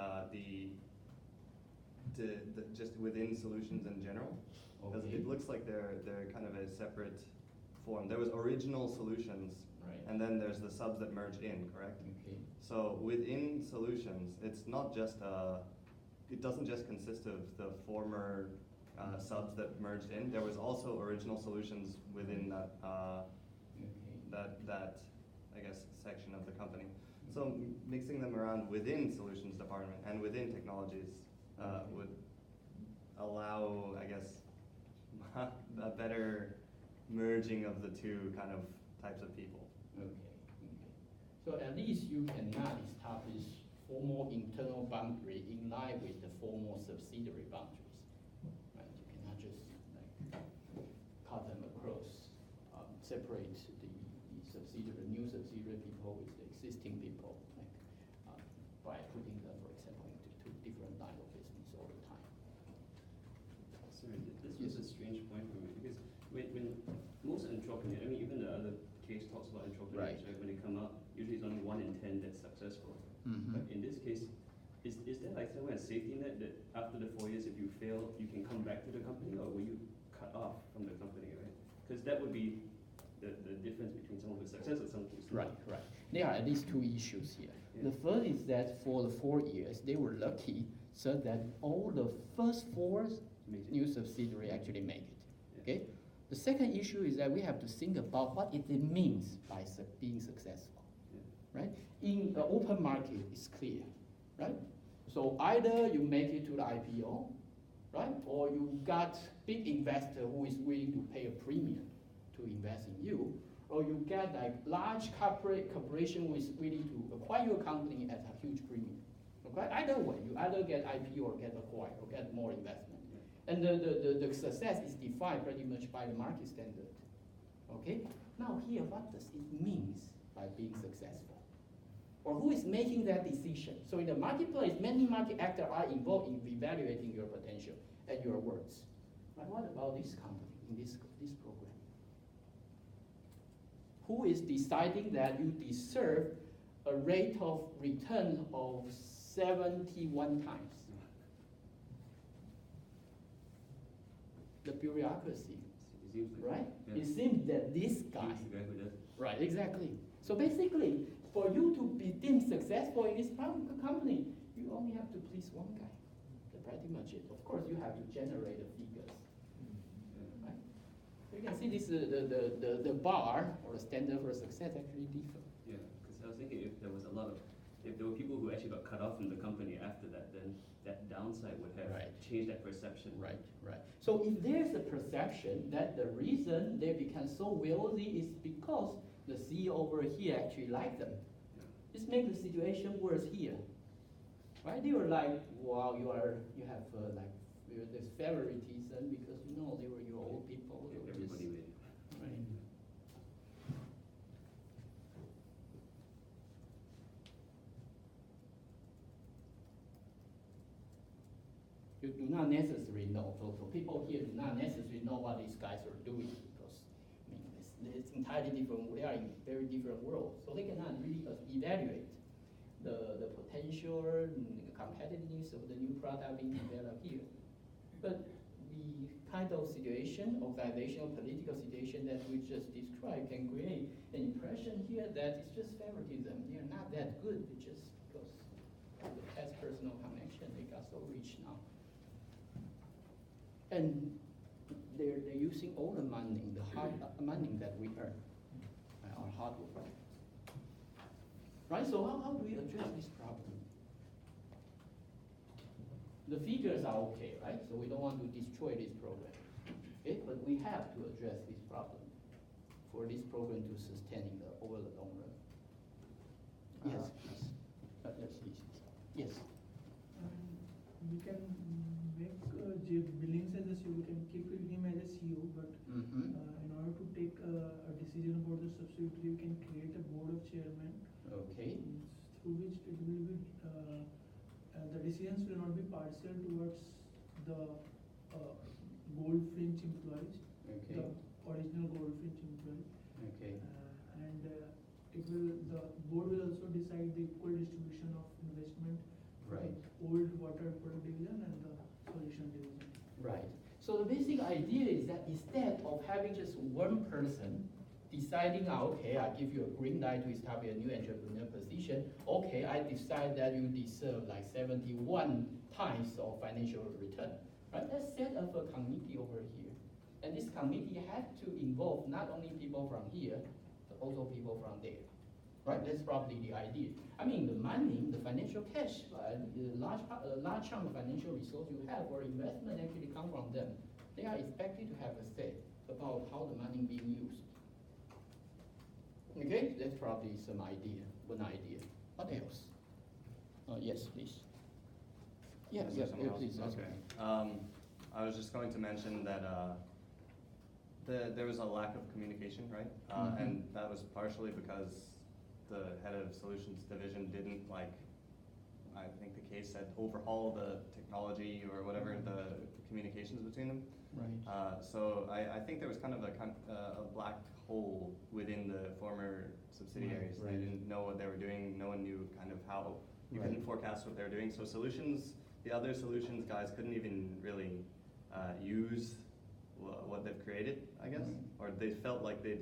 just within solutions in general, because it looks like they're kind of a separate form. There was original solutions, right, and then there's the subs that merge in, correct? Okay. So within solutions, it's not just it doesn't just consist of the former subs that merged in. There was also original solutions within that that I guess section of the company. So mixing them around within solutions department and within technologies would allow, I guess, a better merging of the two kind of types of people. Okay. So at least you cannot establish formal internal boundary in line with the formal subsidiary boundaries. Right? You cannot just like cut them across, separate the subsidiary, new subsidiary people with the existing people, like by putting them, for example, into two different line of business all the time. Sorry, this was a strange point for me because when most entrepreneurs, I mean, even the other case talks about entrepreneurs, right? When they come out, usually it's only 1 in 10 that's successful. But in this case, is there like somewhere a safety net that after the 4 years, if you fail, you can come back to the company, or will you cut off from the company, right? Because that would be the difference between someone who's successful and someone who's not. Right. There are at least two issues here. Yeah. The first is that for the 4 years, they were lucky so that all the first 4 new subsidiary actually make it. Yeah. Okay. The second issue is that we have to think about what it means by being successful. Yeah. Right? In the open market, it's clear, right? So either you make it to the IPO, right? Or you got big investor who is willing to pay a premium to invest in you, or you get like large corporation who is willing to acquire your company at a huge premium. Okay? Either way, you either get IPO or get acquired or get more investment. And the success is defined pretty much by the market standard. Okay? Now here, what does it mean by being successful? Or who is making that decision? So in the marketplace, many market actors are involved in evaluating your potential and your words. But what about this company in this program? Who is deciding that you deserve a rate of return of 71 times? The bureaucracy, right? Yeah. It seems that this guy, right, exactly. So basically, for you to be deemed successful in this company, you only have to please one guy. That's pretty much it. Of course, you have to generate the figures, right? You can see this the bar or the standard for success actually differ. Yeah, because I was thinking if there were people who actually got cut off from the company after that, then that downside would have changed that perception. Right. So if there's a perception that the reason they become so wealthy is because the CEO over here actually liked them, this makes the situation worse here. Right? They were like, wow, you have this favoritism because they were your old people. Everybody made it. Right. You do not necessarily know. So people here do not necessarily know what these guys are doing because I mean it's entirely different. We are in very different worlds, so they cannot really evaluate the potential competitiveness of the new product being developed here. But the kind of situation, organizational, political situation that we just described can create an impression here that it's just favoritism. They are not that good just because of the past personal connection. They got so rich now. And they're using all the money, the hard money that we earn, our hard work. Right, so how do we address this problem? The figures are okay, right? So we don't want to destroy this program. Okay, but we have to address this problem for this program to sustain over the long run. Yes, please. Let's see. Yes. We can make Billings as a CEO, we can keep him as a CEO, but in order to take a decision about the subsidiary, we can create a board of chairmen. Okay. Through which it will be, the decisions will not be partial towards the Goldfinch employees, Okay. the original Goldfinch employees. Okay. And the board will also decide the equal distribution of investment for Right. the old water product division and the solution division. Right. So the basic idea is that instead of having just one person deciding, okay, I give you a green light to establish a new entrepreneur position, okay, I decide that you deserve like 71 times of financial return. Right? Let's set up a committee over here. And this committee has to involve not only people from here, but also people from there. Right? That's probably the idea. I mean, the money, the financial cash, the large chunk of financial resource you have or investment actually come from them. They are expected to have a say about how the money being used. Okay, that's probably some idea, one idea. What else? Yes, please. Yeah, Is there someone else? please. Okay. I was just going to mention that there was a lack of communication, right? And that was partially because the head of solutions division didn't I think the case said, overhaul the technology or whatever, the communications between them. Right. So I think there was kind of a black hole within the former subsidiaries. Right. They didn't know what they were doing. No one knew kind of how, you Right. couldn't forecast what they were doing. So the other solutions guys couldn't even really use what they've created, I guess, or they felt like they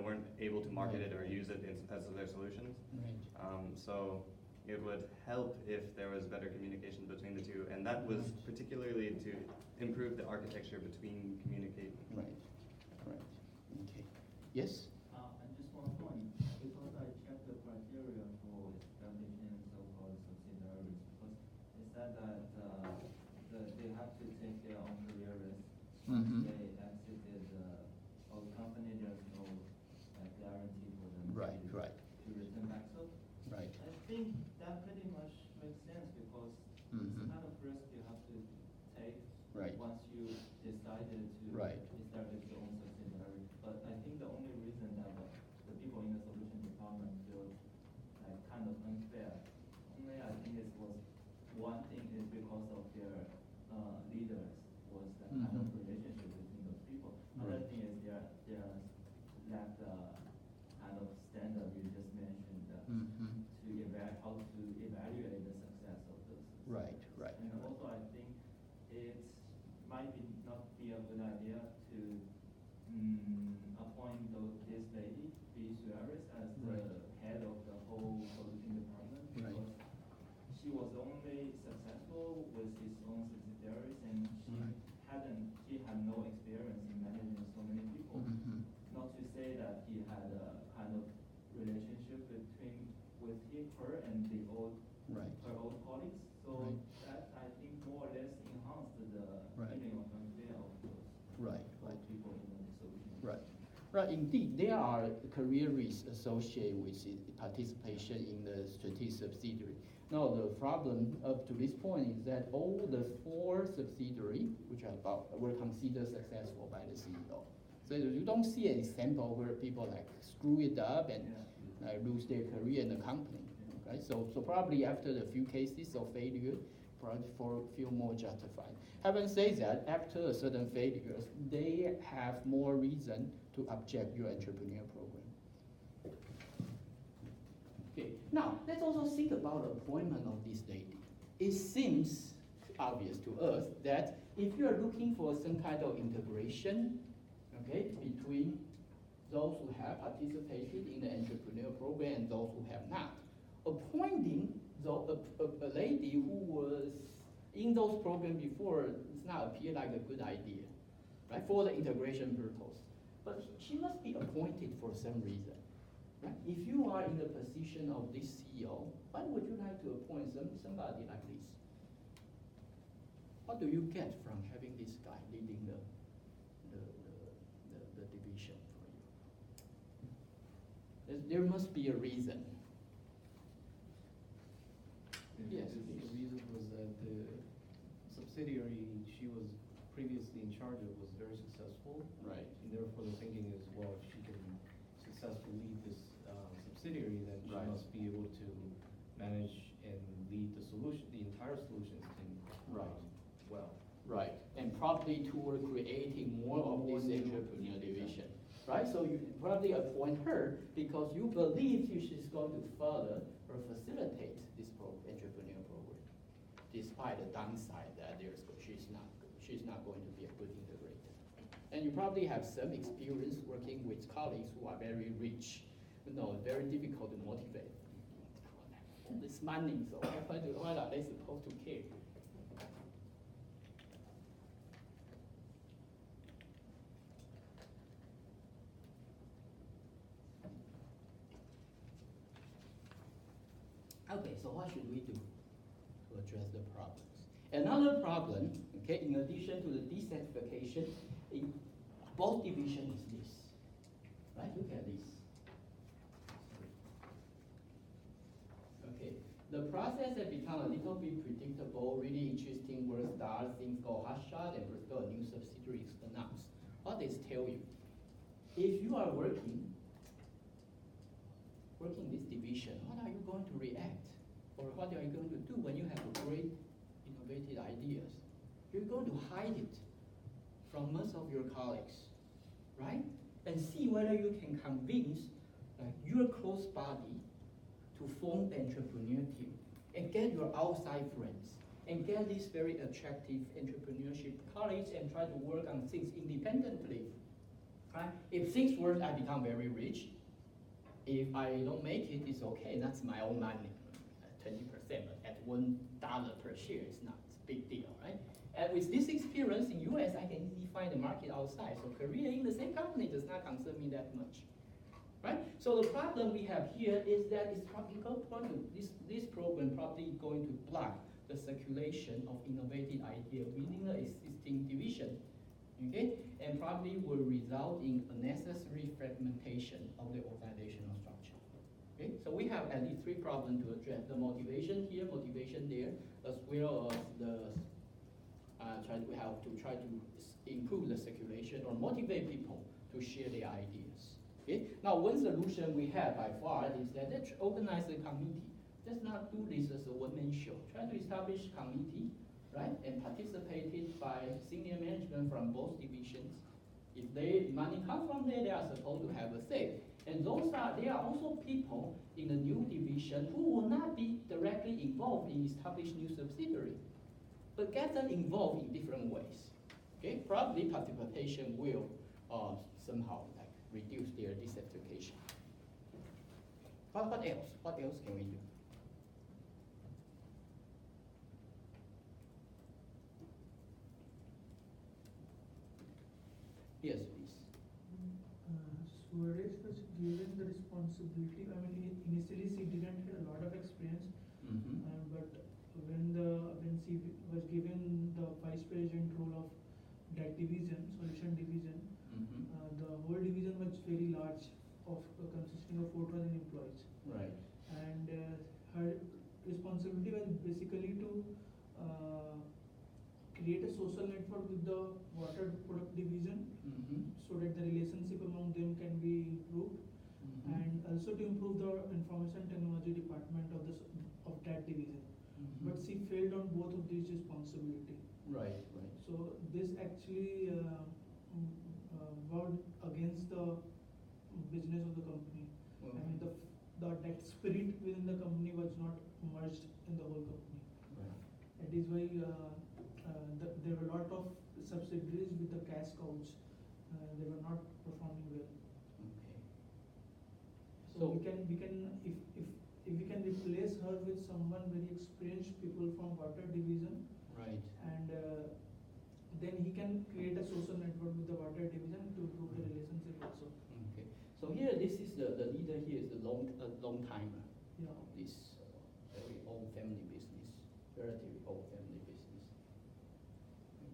weren't able to market it or use it as their solutions. Right. So it would help if there was better communication between the two, and that was particularly to improve the architecture between communicating. Right. Right. Okay. Yes. And just one point, because I checked the criteria for establishing so-called subsidiaries, because it said that they have to take their own career risk. Mm-hmm. They exited the old company, there's no guarantee for them Right. Right. to return back. So Right. I think that pretty much makes sense because it's the kind of risk you have to take Right. once you decided to Right. establish your own subsidiary. But I think the only reason that the people in the solution department feel like kind of unfair, only I think it was one thing is because of their leaders was that kind of relationship between those people. Another thing is their lack kind of standard you just mentioned how to evaluate the success of those. Right. Right. And also I think it might not be a good idea to appoint this lady, B. Suarez, as the head of the whole solution department because she was only successful with his own subsidiaries and she had no experience in managing so many people. Not to say that he had a kind of relationship with her and her old colleagues. So that I think more or less enhanced the feeling of unfair of those people in the solution. Right. Right. Indeed, there are career risks associated with participation in the strategic subsidiary. Now, the problem up to this point is that all the 4 subsidiaries, which were considered successful by the CEO. So you don't see an example where people screw it up and lose their career in the company. Right? So probably after the few cases of failure, feel more justified. Having said that, after a certain failures, they have more reason to object your entrepreneur program. Okay, now let's also think about the appointment of this lady. It seems obvious to us that if you are looking for some kind of integration, okay, between those who have participated in the entrepreneur program and those who have not, appointing a lady who was in those programs before does not appear like a good idea, right, for the integration purpose. But she must be appointed for some reason. Right? If you are in the position of this CEO, why would you like to appoint somebody like this? What do you get from having this guy leading the division for you? There must be a reason. Yes. The reason was that the subsidiary she was previously in charge of was very successful. Right. And therefore the thinking is, well, if she can successfully lead this subsidiary, then she Right. must be able to manage and lead the entire solutions team. Right. Well. Right, and probably toward creating more of this entrepreneur division, right? So you probably appoint her because you believe she's going to further or facilitate this entrepreneur program, despite the downside that she's not going to be a good integrator. And you probably have some experience working with colleagues who are very rich, very difficult to motivate. All this money, so why are they supposed to care? Okay, so what should we do to address the problems? Another problem, okay, in addition to the desertification, in both divisions is this. Right, look at this. Okay, the process has become a little bit predictable, really interesting where stars, things go hotshot, and first a new subsidiary is announced. What does this tell you? If you are working this division, what are you going to react? Or what are you going to do when you have great innovative ideas? You're going to hide it from most of your colleagues, right? And see whether you can convince your close body to form the entrepreneur team and get your outside friends and get these very attractive entrepreneurship colleagues and try to work on things independently. Right? If things work, I become very rich. If I don't make it, it's okay. That's my own money, 20%. But at $1 per share, it's not a big deal, right? And with this experience in US, I can easily find a market outside. So career in the same company does not concern me that much, right? So the problem we have here is that it's probably this program probably going to block the circulation of innovative idea within the existing division. Okay, and probably will result in unnecessary fragmentation of the organizational structure. Okay, so we have at least three problems to address: the motivation here, motivation there, as well as the we have to try to improve the circulation or motivate people to share their ideas. Okay, now one solution we have by far is that let's organize a committee. Let's not do this as a one-man show. Try to establish a committee. Right, and participated by senior management from both divisions. If money comes from there, they are supposed to have a say. And there are also people in the new division who will not be directly involved in establishing new subsidiary, but get them involved in different ways. Okay, probably participation will somehow reduce their desertification. What else? What else can we do? Yes, please. Suarez was given the responsibility. I mean, initially she didn't have a lot of experience, but when she was given the vice president role of that division, solution division, the whole division was very large, consisting of 4,000 employees. Right. And her responsibility was basically to create a social network with the water product division, so that the relationship among them can be improved, and also to improve the information technology department of that division. But she failed on both of this responsibility. Right. So this actually worked against the business of the company. Okay. I mean, that spirit within the company was not merged in the whole company. Right. That is why there were a lot of subsidiaries with the cash cows. They were not performing well. Okay. So we can if we can replace her with someone very experienced people from water division, Right. and then he can create a social network with the water division to improve the relationship also. Okay. So here, this is the leader here is a long timer Yeah. of this very old family business, relatively old family business.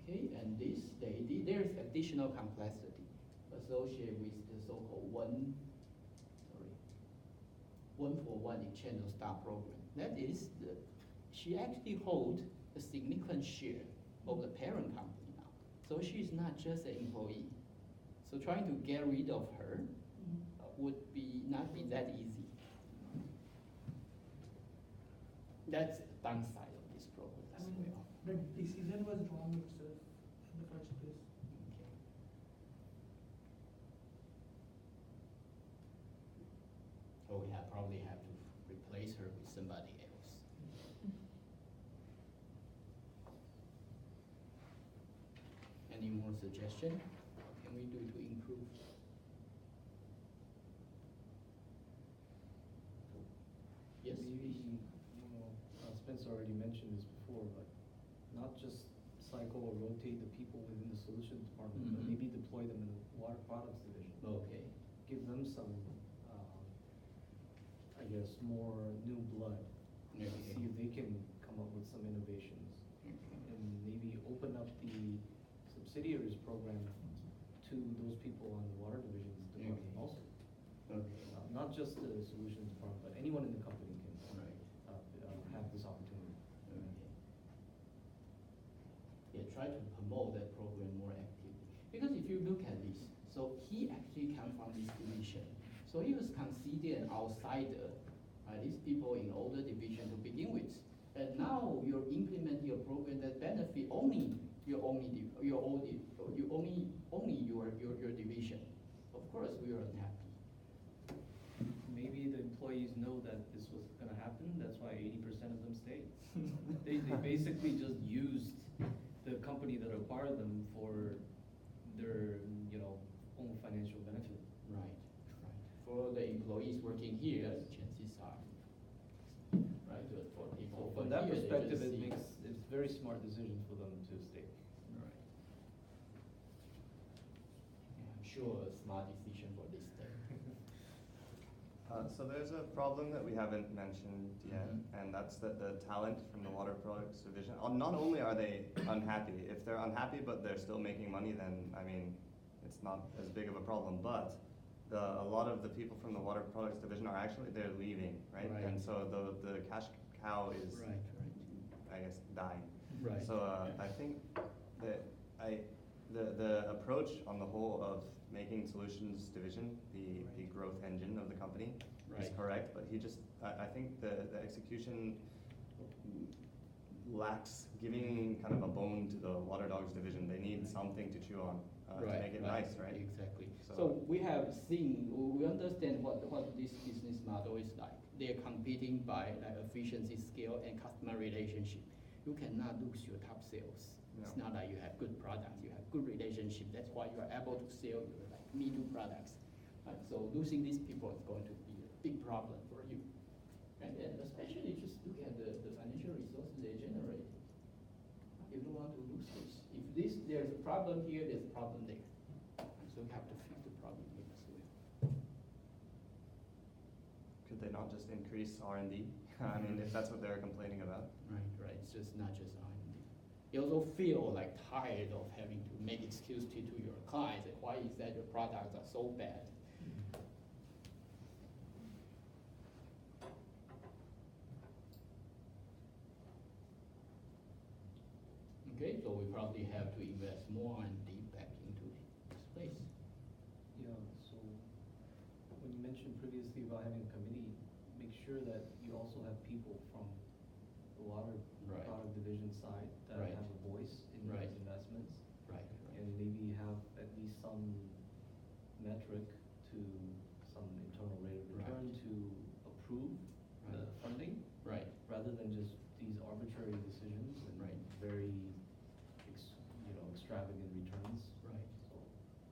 Okay, and this lady, there is additional complexity associated with the so-called one-for-one exchange of stock program. That is, she actually holds a significant share of the parent company now. So she is not just an employee. So trying to get rid of her would not be that easy. That's the downside of this program as well. The decision was wrong itself in the first place. Okay. So we probably have to replace her with somebody else. Any more suggestion? What can we do to improve? Yes, Maybe, please. Spencer already mentioned this before, but not just cycle or rotate the people within the solutions department, but Mhm. maybe deploy them in the water products division. Okay. Give them some, I guess, more new blood. Okay. See if they can come up with some innovations. And maybe open up the subsidiaries program to those people on the water divisions department Okay. also. Okay. Not just the solutions department, but anyone in the company can Right. have this opportunity. Okay. Yeah, try to promote that program more actively. Because if you look at this, so he actually come from this division. So he was considered an outsider, right? These people in older division to begin with. And now you're implementing a program that benefit only your division. Of course, we are unhappy. Maybe the employees know that this was gonna happen, that's why 80% of them stayed. They basically just used the company that acquired them for their, own financial benefit. Right. For the employees working here, chances are, right, for people From from that here, they perspective, just it's very smart decision for them to stay. Right. Yeah, I'm sure a smart decision for this day. So there's a problem that we haven't mentioned yet, and that's that the talent from the water products division, not only are they unhappy, if they're unhappy but they're still making money, then, I mean, it's not as big of a problem, but a lot of the people from the water products division are actually, they're leaving, right? Right. And so the cash cow is, Right. I guess, dying. Right. So I think that the approach on the whole of making solutions division the growth engine of the company is Right. correct, but I think the execution lacks giving kind of a bone to the water dogs division. They need something to chew on to make it nice, right? Exactly. So- So we have seen, we understand what this business model is like. They're competing by efficiency, scale, and customer relationship. You cannot lose your top sales. It's No. not like you have good products, you have good relationship. That's why you are able to sell your me-too products. Right? So losing these people is going to be a big problem for you. And especially just look at the financial resources they generate. You don't want to lose this. If there's a problem here, there's a problem there. So we have to fix the problem here as well. Could they not just increase R&D? I mean, if that's what they're complaining about. Right. It's just not just R&D. You also feel like tired of having to make excuse to your clients. That why is that your products are so bad? Okay, so we probably have to invest more R&D back into this place. Yeah, so when you mentioned previously about having a committee, make sure that you also have people from the water Right. product division side metric to some internal rate of return to approve the funding. Right. Rather than just these arbitrary decisions and very extravagant returns. Right.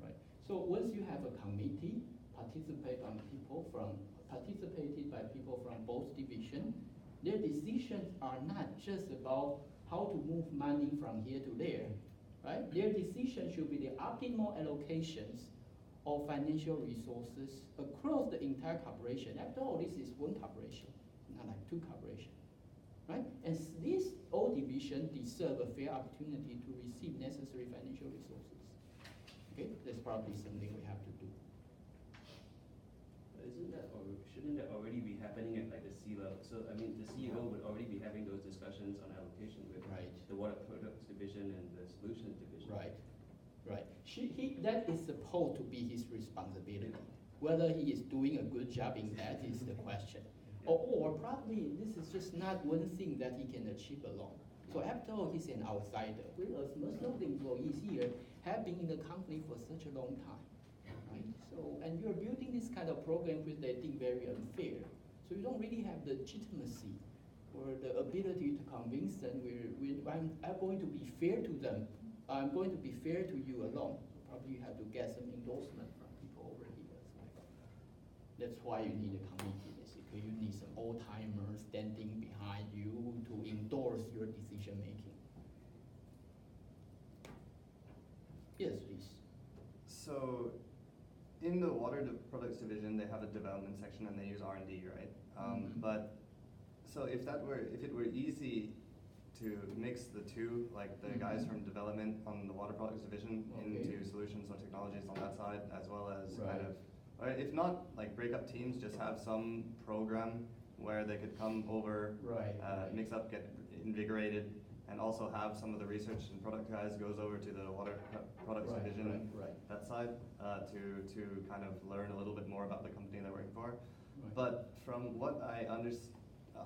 Right. So once you have a committee participated by people from both divisions, their decisions are not just about how to move money from here to there, right? Their decision should be the optimal allocations of financial resources across the entire corporation. After all, this is one corporation, not like two corporations, right? And these all divisions deserve a fair opportunity to receive necessary financial resources. Okay, that's probably something we have to do. Shouldn't that already be happening at like the C level? So I mean, the CEO would already be having those discussions on allocation with the water products division and the solutions division. Right, right. That is supposed to be his responsibility. Whether he is doing a good job in that is the question. Or probably this is just not one thing that he can achieve alone. So after all, he's an outsider. Whereas most of the employees here have been in the company for such a long time. Right? So, and you're building this kind of program which they think very unfair. So you don't really have the legitimacy or the ability to convince them I'm going to be fair to them. I'm going to be fair to you alone. Probably you have to get some endorsement from people over here as well. That's why you need a committee, basically. You need some old-timers standing behind you to endorse your decision making. Yes, please. So, in the water products division, they have a development section and they use R&D, right? But so if it were easy to mix the two, like the guys from development on the water products division into solutions or technologies on that side, as well as kind of, or if not like break up teams, just have some program where they could come over, mix up, get invigorated, and also have some of the research and product guys goes over to the water products division, that side, to kind of learn a little bit more about the company they're working for. But from what I understand,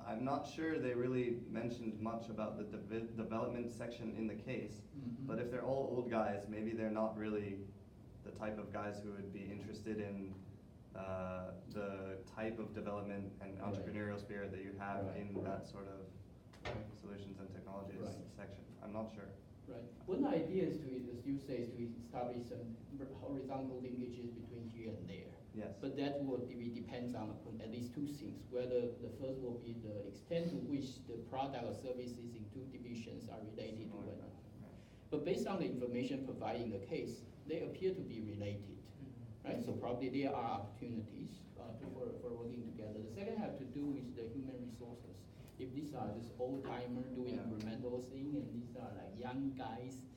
I'm not sure they really mentioned much about the development section in the case, but if they're all old guys, maybe they're not really the type of guys who would be interested in the type of development and entrepreneurial spirit that you have in that sort of solutions and technologies section. I'm not sure. Right. One idea is to, as you say, is to establish some horizontal linkages between here and there. Yes. But that will depends on at least two things. Whether the first will be the extent to which the product or services in two divisions are related to one another. But based on the information provided in the case, they appear to be related. Right? So probably there are opportunities for working together. The second have to do with the human resources. If these are just old-timer doing incremental thing, and these are like young guys,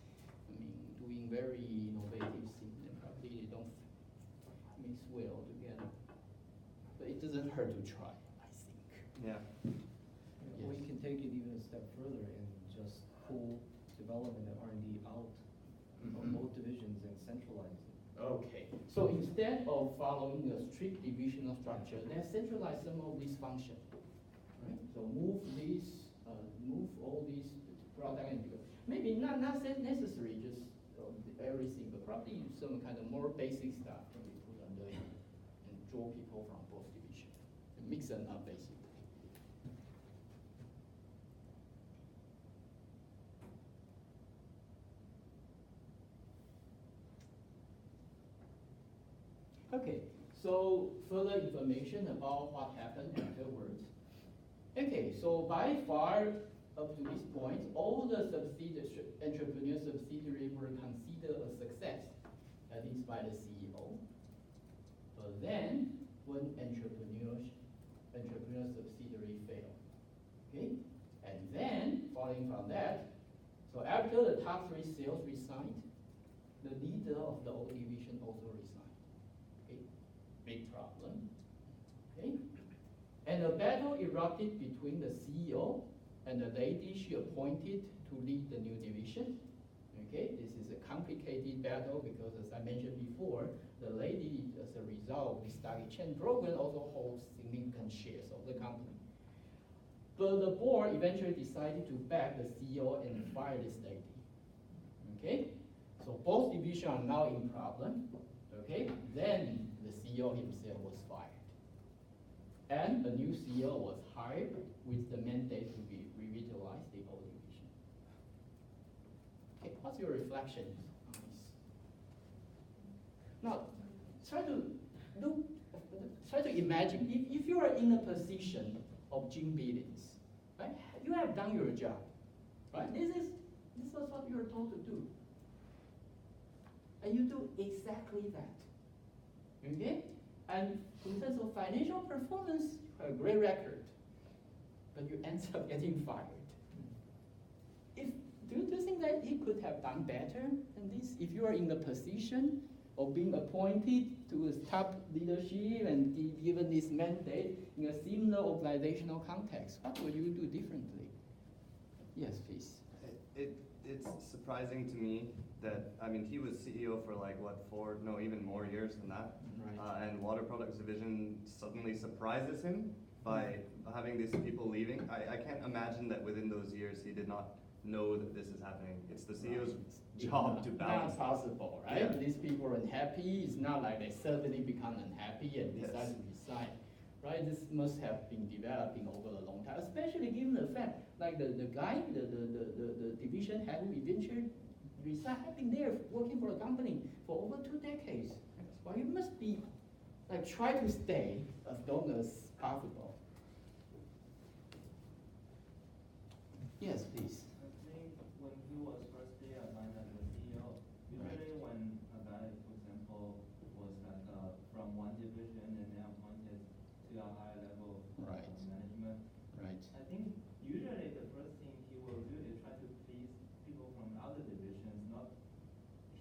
I mean, doing very innovative things, then probably they don't mix well together. But it doesn't hurt to try, I think. Yeah. Or you can take it even a step further and just pull development and R&D out of both divisions and centralize it. Okay, so instead of following a strict divisional structure, let's centralize some of these functions. Right? So move all these product and maybe not necessary just everything, but probably some kind of more basic stuff can be put under it and draw people from both divisions and mix them up basically. Okay, so further information about what happened afterwards. Okay, so by far up to this point, all the entrepreneur subsidiaries were considered a success, at least by the CEO. But then, one entrepreneur subsidiary failed. Okay, and then following from that, so after the top three sales resigned, the leader of the old division also resigned. Big problem. Okay? And a battle erupted between the CEO and the lady she appointed to lead the new division. Okay, this is a complicated battle because, as I mentioned before, the lady, as a result of the stock exchange program, also holds significant shares of the company. But the board eventually decided to back the CEO and fire this lady. Okay, so both divisions are now in problem. Okay, then the CEO himself was fired. And a new CEO was hired with the mandate to revitalize the old division. Okay, what's your reflection on this? Now, try to imagine, if you are in a position of Jim Billings, right? You have done your job, right? This was what you were told to do. And you do exactly that, okay? And in terms of financial performance, you have a great record, but you end up getting fired. Do you think that he could have done better than this? If you are in the position of being appointed to a top leadership and given this mandate in a similar organizational context, what will you do differently? Yes, please. It's surprising to me that, I mean, he was CEO for like, what, even more years than that. Right. And Water Products Division suddenly surprises him by having these people leaving. I can't imagine that within those years he did not know that this is happening. It's the CEO's job to balance. Not possible, right? Yeah. These people are unhappy. It's not like they suddenly become unhappy and decide to resign, right? This must have been developing over a long time, especially given the fact, like the guy, the division head who eventually resigned, have been there working for the company for over 2 decades. Well, you must be like try to stay as long as possible. Yes, please. I think when he was first there as the CEO, usually when a guy, for example, was like from one division and then appointed to a higher level Right. of management, Right. I think usually the first thing he will do is try to please people from other divisions, not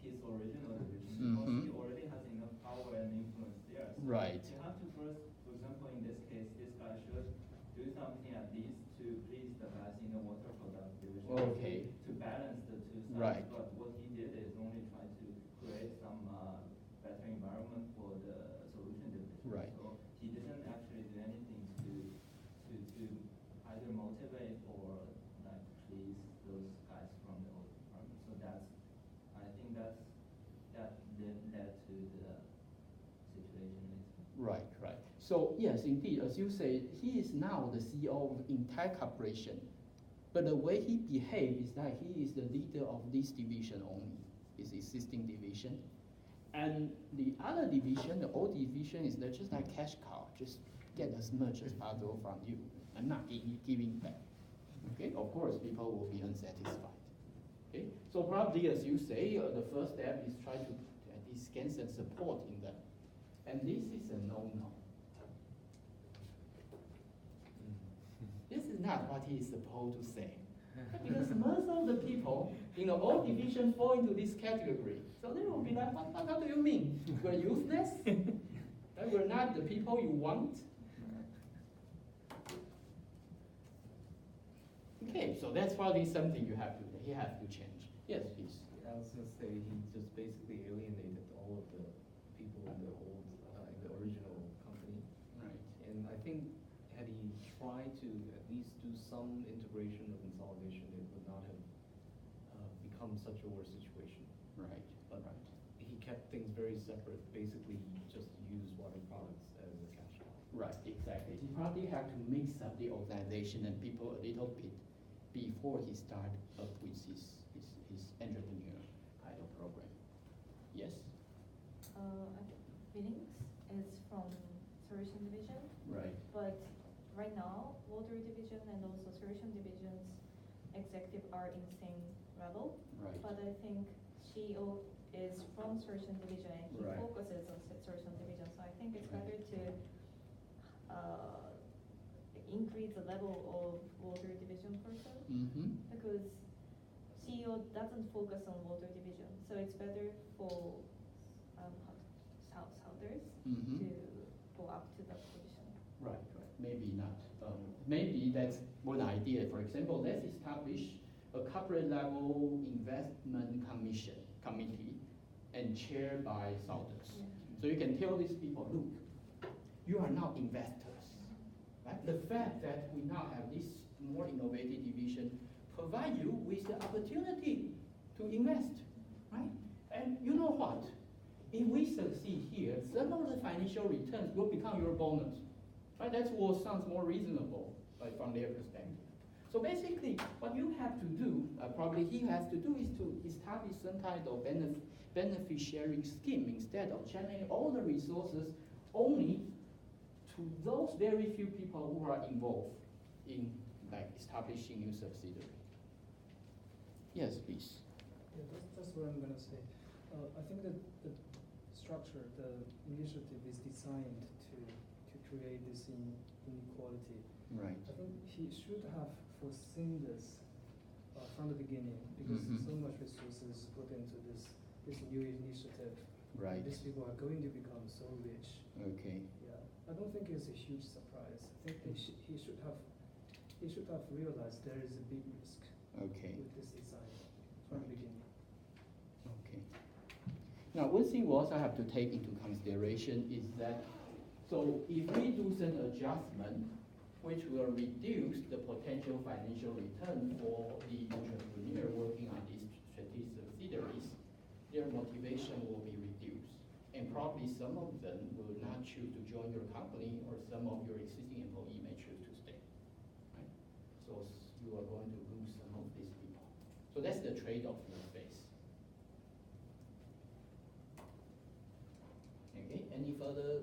his original division, because he already has enough power and influence there. So Right. you have to first, for example, in this case, this guy should do something at least to please the guys in the water product division. Okay. To balance the two sides. Right. But what he did is only try to create some better environment for the solution division. Right. So he didn't actually do anything to either motivate or like please those guys from the old department. So I think that led to the situation. Right, right. So yes, indeed, as you say, he is now the CEO of the entire corporation. But the way he behaves is that he is the leader of this division only, his existing division. And the other division, the old division, is just like cash cow, just get as much as possible from you and not giving back. Okay, of course, people will be unsatisfied. Okay, so probably as you say, the first step is try to at least gain some support in that. And this is a no-no. This is not what he is supposed to say. Because most of the people in the old division fall into this category. So they will be like, what do you mean? We're useless? That we're not the people you want? Okay, so that's probably something he has to change. Yes, please. I was gonna say, he just basically alienated all of the people in the old, in the original company. Right. And I think had he tried to at least do some integration or consolidation, it would not have become such a worse situation. Right. But right. he kept things very separate. Basically, he just used water products as a cash cow. Right, exactly. He probably have to mix up the organization and people a little bit before he start up with his entrepreneur kind of program. Yes? Billings is from Solution Division. Right. But right now, Water Division and also Solution Division's executive are in the same level. Right. But I think CEO is from Solution Division and he Right. focuses on Solution Division. So I think it's better to increase the level of Water Division person. Because CEO doesn't focus on Water Division. So it's better for Southers to go up to that position. Right, right. Maybe not. Maybe that's one idea. For example, let's establish a corporate level investment committee and chaired by Southers. Yeah. So you can tell these people, look, you are now investors. Right? The fact that we now have this more innovative division provide you with the opportunity to invest, right? And you know what? if we succeed here, some of the financial returns will become your bonus. Right? That's what sounds more reasonable, like from their perspective. So basically, what you have to do, probably he has to do, is to establish some kind of benefit sharing scheme instead of channeling all the resources only to those very few people who are involved in like establishing new subsidiary. Yes, please. Yeah, that's what I'm gonna say. I think that the structure, the initiative is designed to create this inequality. Right. I think he should have foreseen this from the beginning, because so much resources put into this new initiative. Right. These people are going to become so rich. Okay. Yeah, I don't think it's a huge surprise. I think he should have realized there is a big risk. Okay. With this design from the beginning. Okay. Now, one thing we also have to take into consideration is that, so if we do some adjustment, which will reduce the potential financial return for the entrepreneur working on these strategic subsidiaries, their motivation will be reduced. And probably some of them will not choose to join your company, or some of your existing employees may choose to stay. Right? So you are going to lose some of these people. So that's the trade-off you face. Okay, any further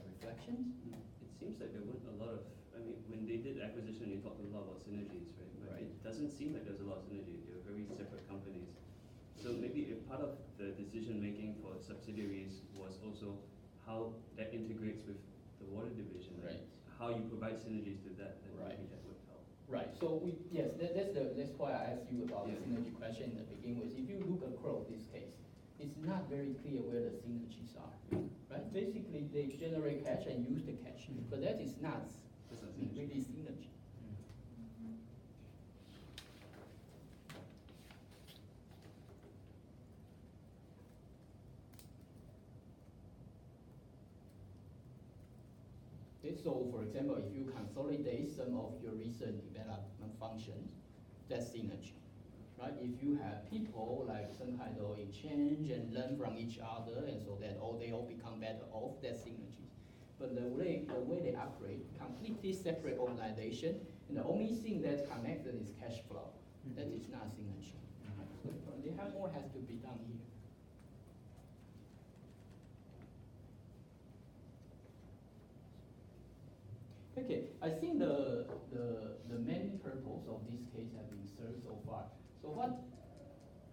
reflections? It seems like there weren't a lot of, I mean, when they did acquisition, they talked a lot about synergies, right? But Right. it doesn't seem like there's a lot of synergy. They were very separate companies. So maybe if part of the decision making for subsidiaries was also how that integrates with the water division, Right. how you provide synergies to that, then Right. maybe that would help. Right. So that's why I asked you about the synergy question in the beginning. Was if you look across this case, it's not very clear where the synergies are. Right. Basically, they generate cash and use the cash, but that is not really synergy. Okay, so for example, if you consolidate some of your research and development functions, that's synergy. Right? If you have people like some kind of exchange and learn from each other, and so that they all become better off, that's synergy. But the way they operate, completely separate organization, and the only thing that's connected is cash flow. That is not synergy. So more has to be done here. Okay, I think the main purpose of this case has been served so far. So what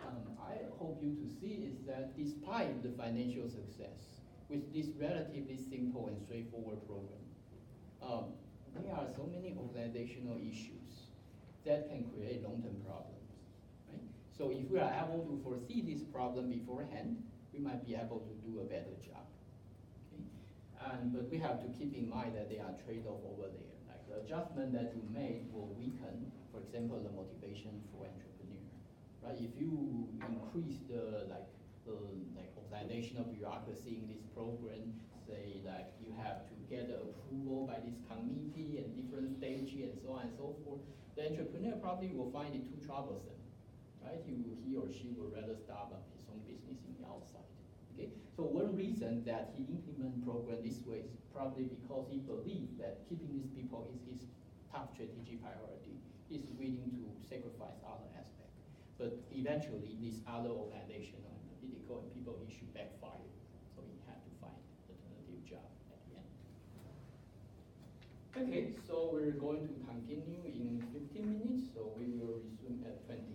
I hope you to see is that despite the financial success with this relatively simple and straightforward program, there are so many organizational issues that can create long-term problems. Right? So if we are able to foresee this problem beforehand, we might be able to do a better job. But we have to keep in mind that there are trade-offs over there. Like the adjustment that you made will weaken, for example, the motivation for entrepreneur. Right? If you increase the organizational bureaucracy in this program, say like you have to get approval by this committee and different stages and so on and so forth, the entrepreneur probably will find it too troublesome. Right? He or she would rather start up his own business in the outside. Okay? So one reason that he implement program this way is probably because he believes that keeping these people is his top strategic priority. He's willing to sacrifice other aspects. But eventually, this other organizational and political and people issue backfire. So he had to find alternative job at the end. Okay, so we're going to continue in 15 minutes. So we will resume at 20.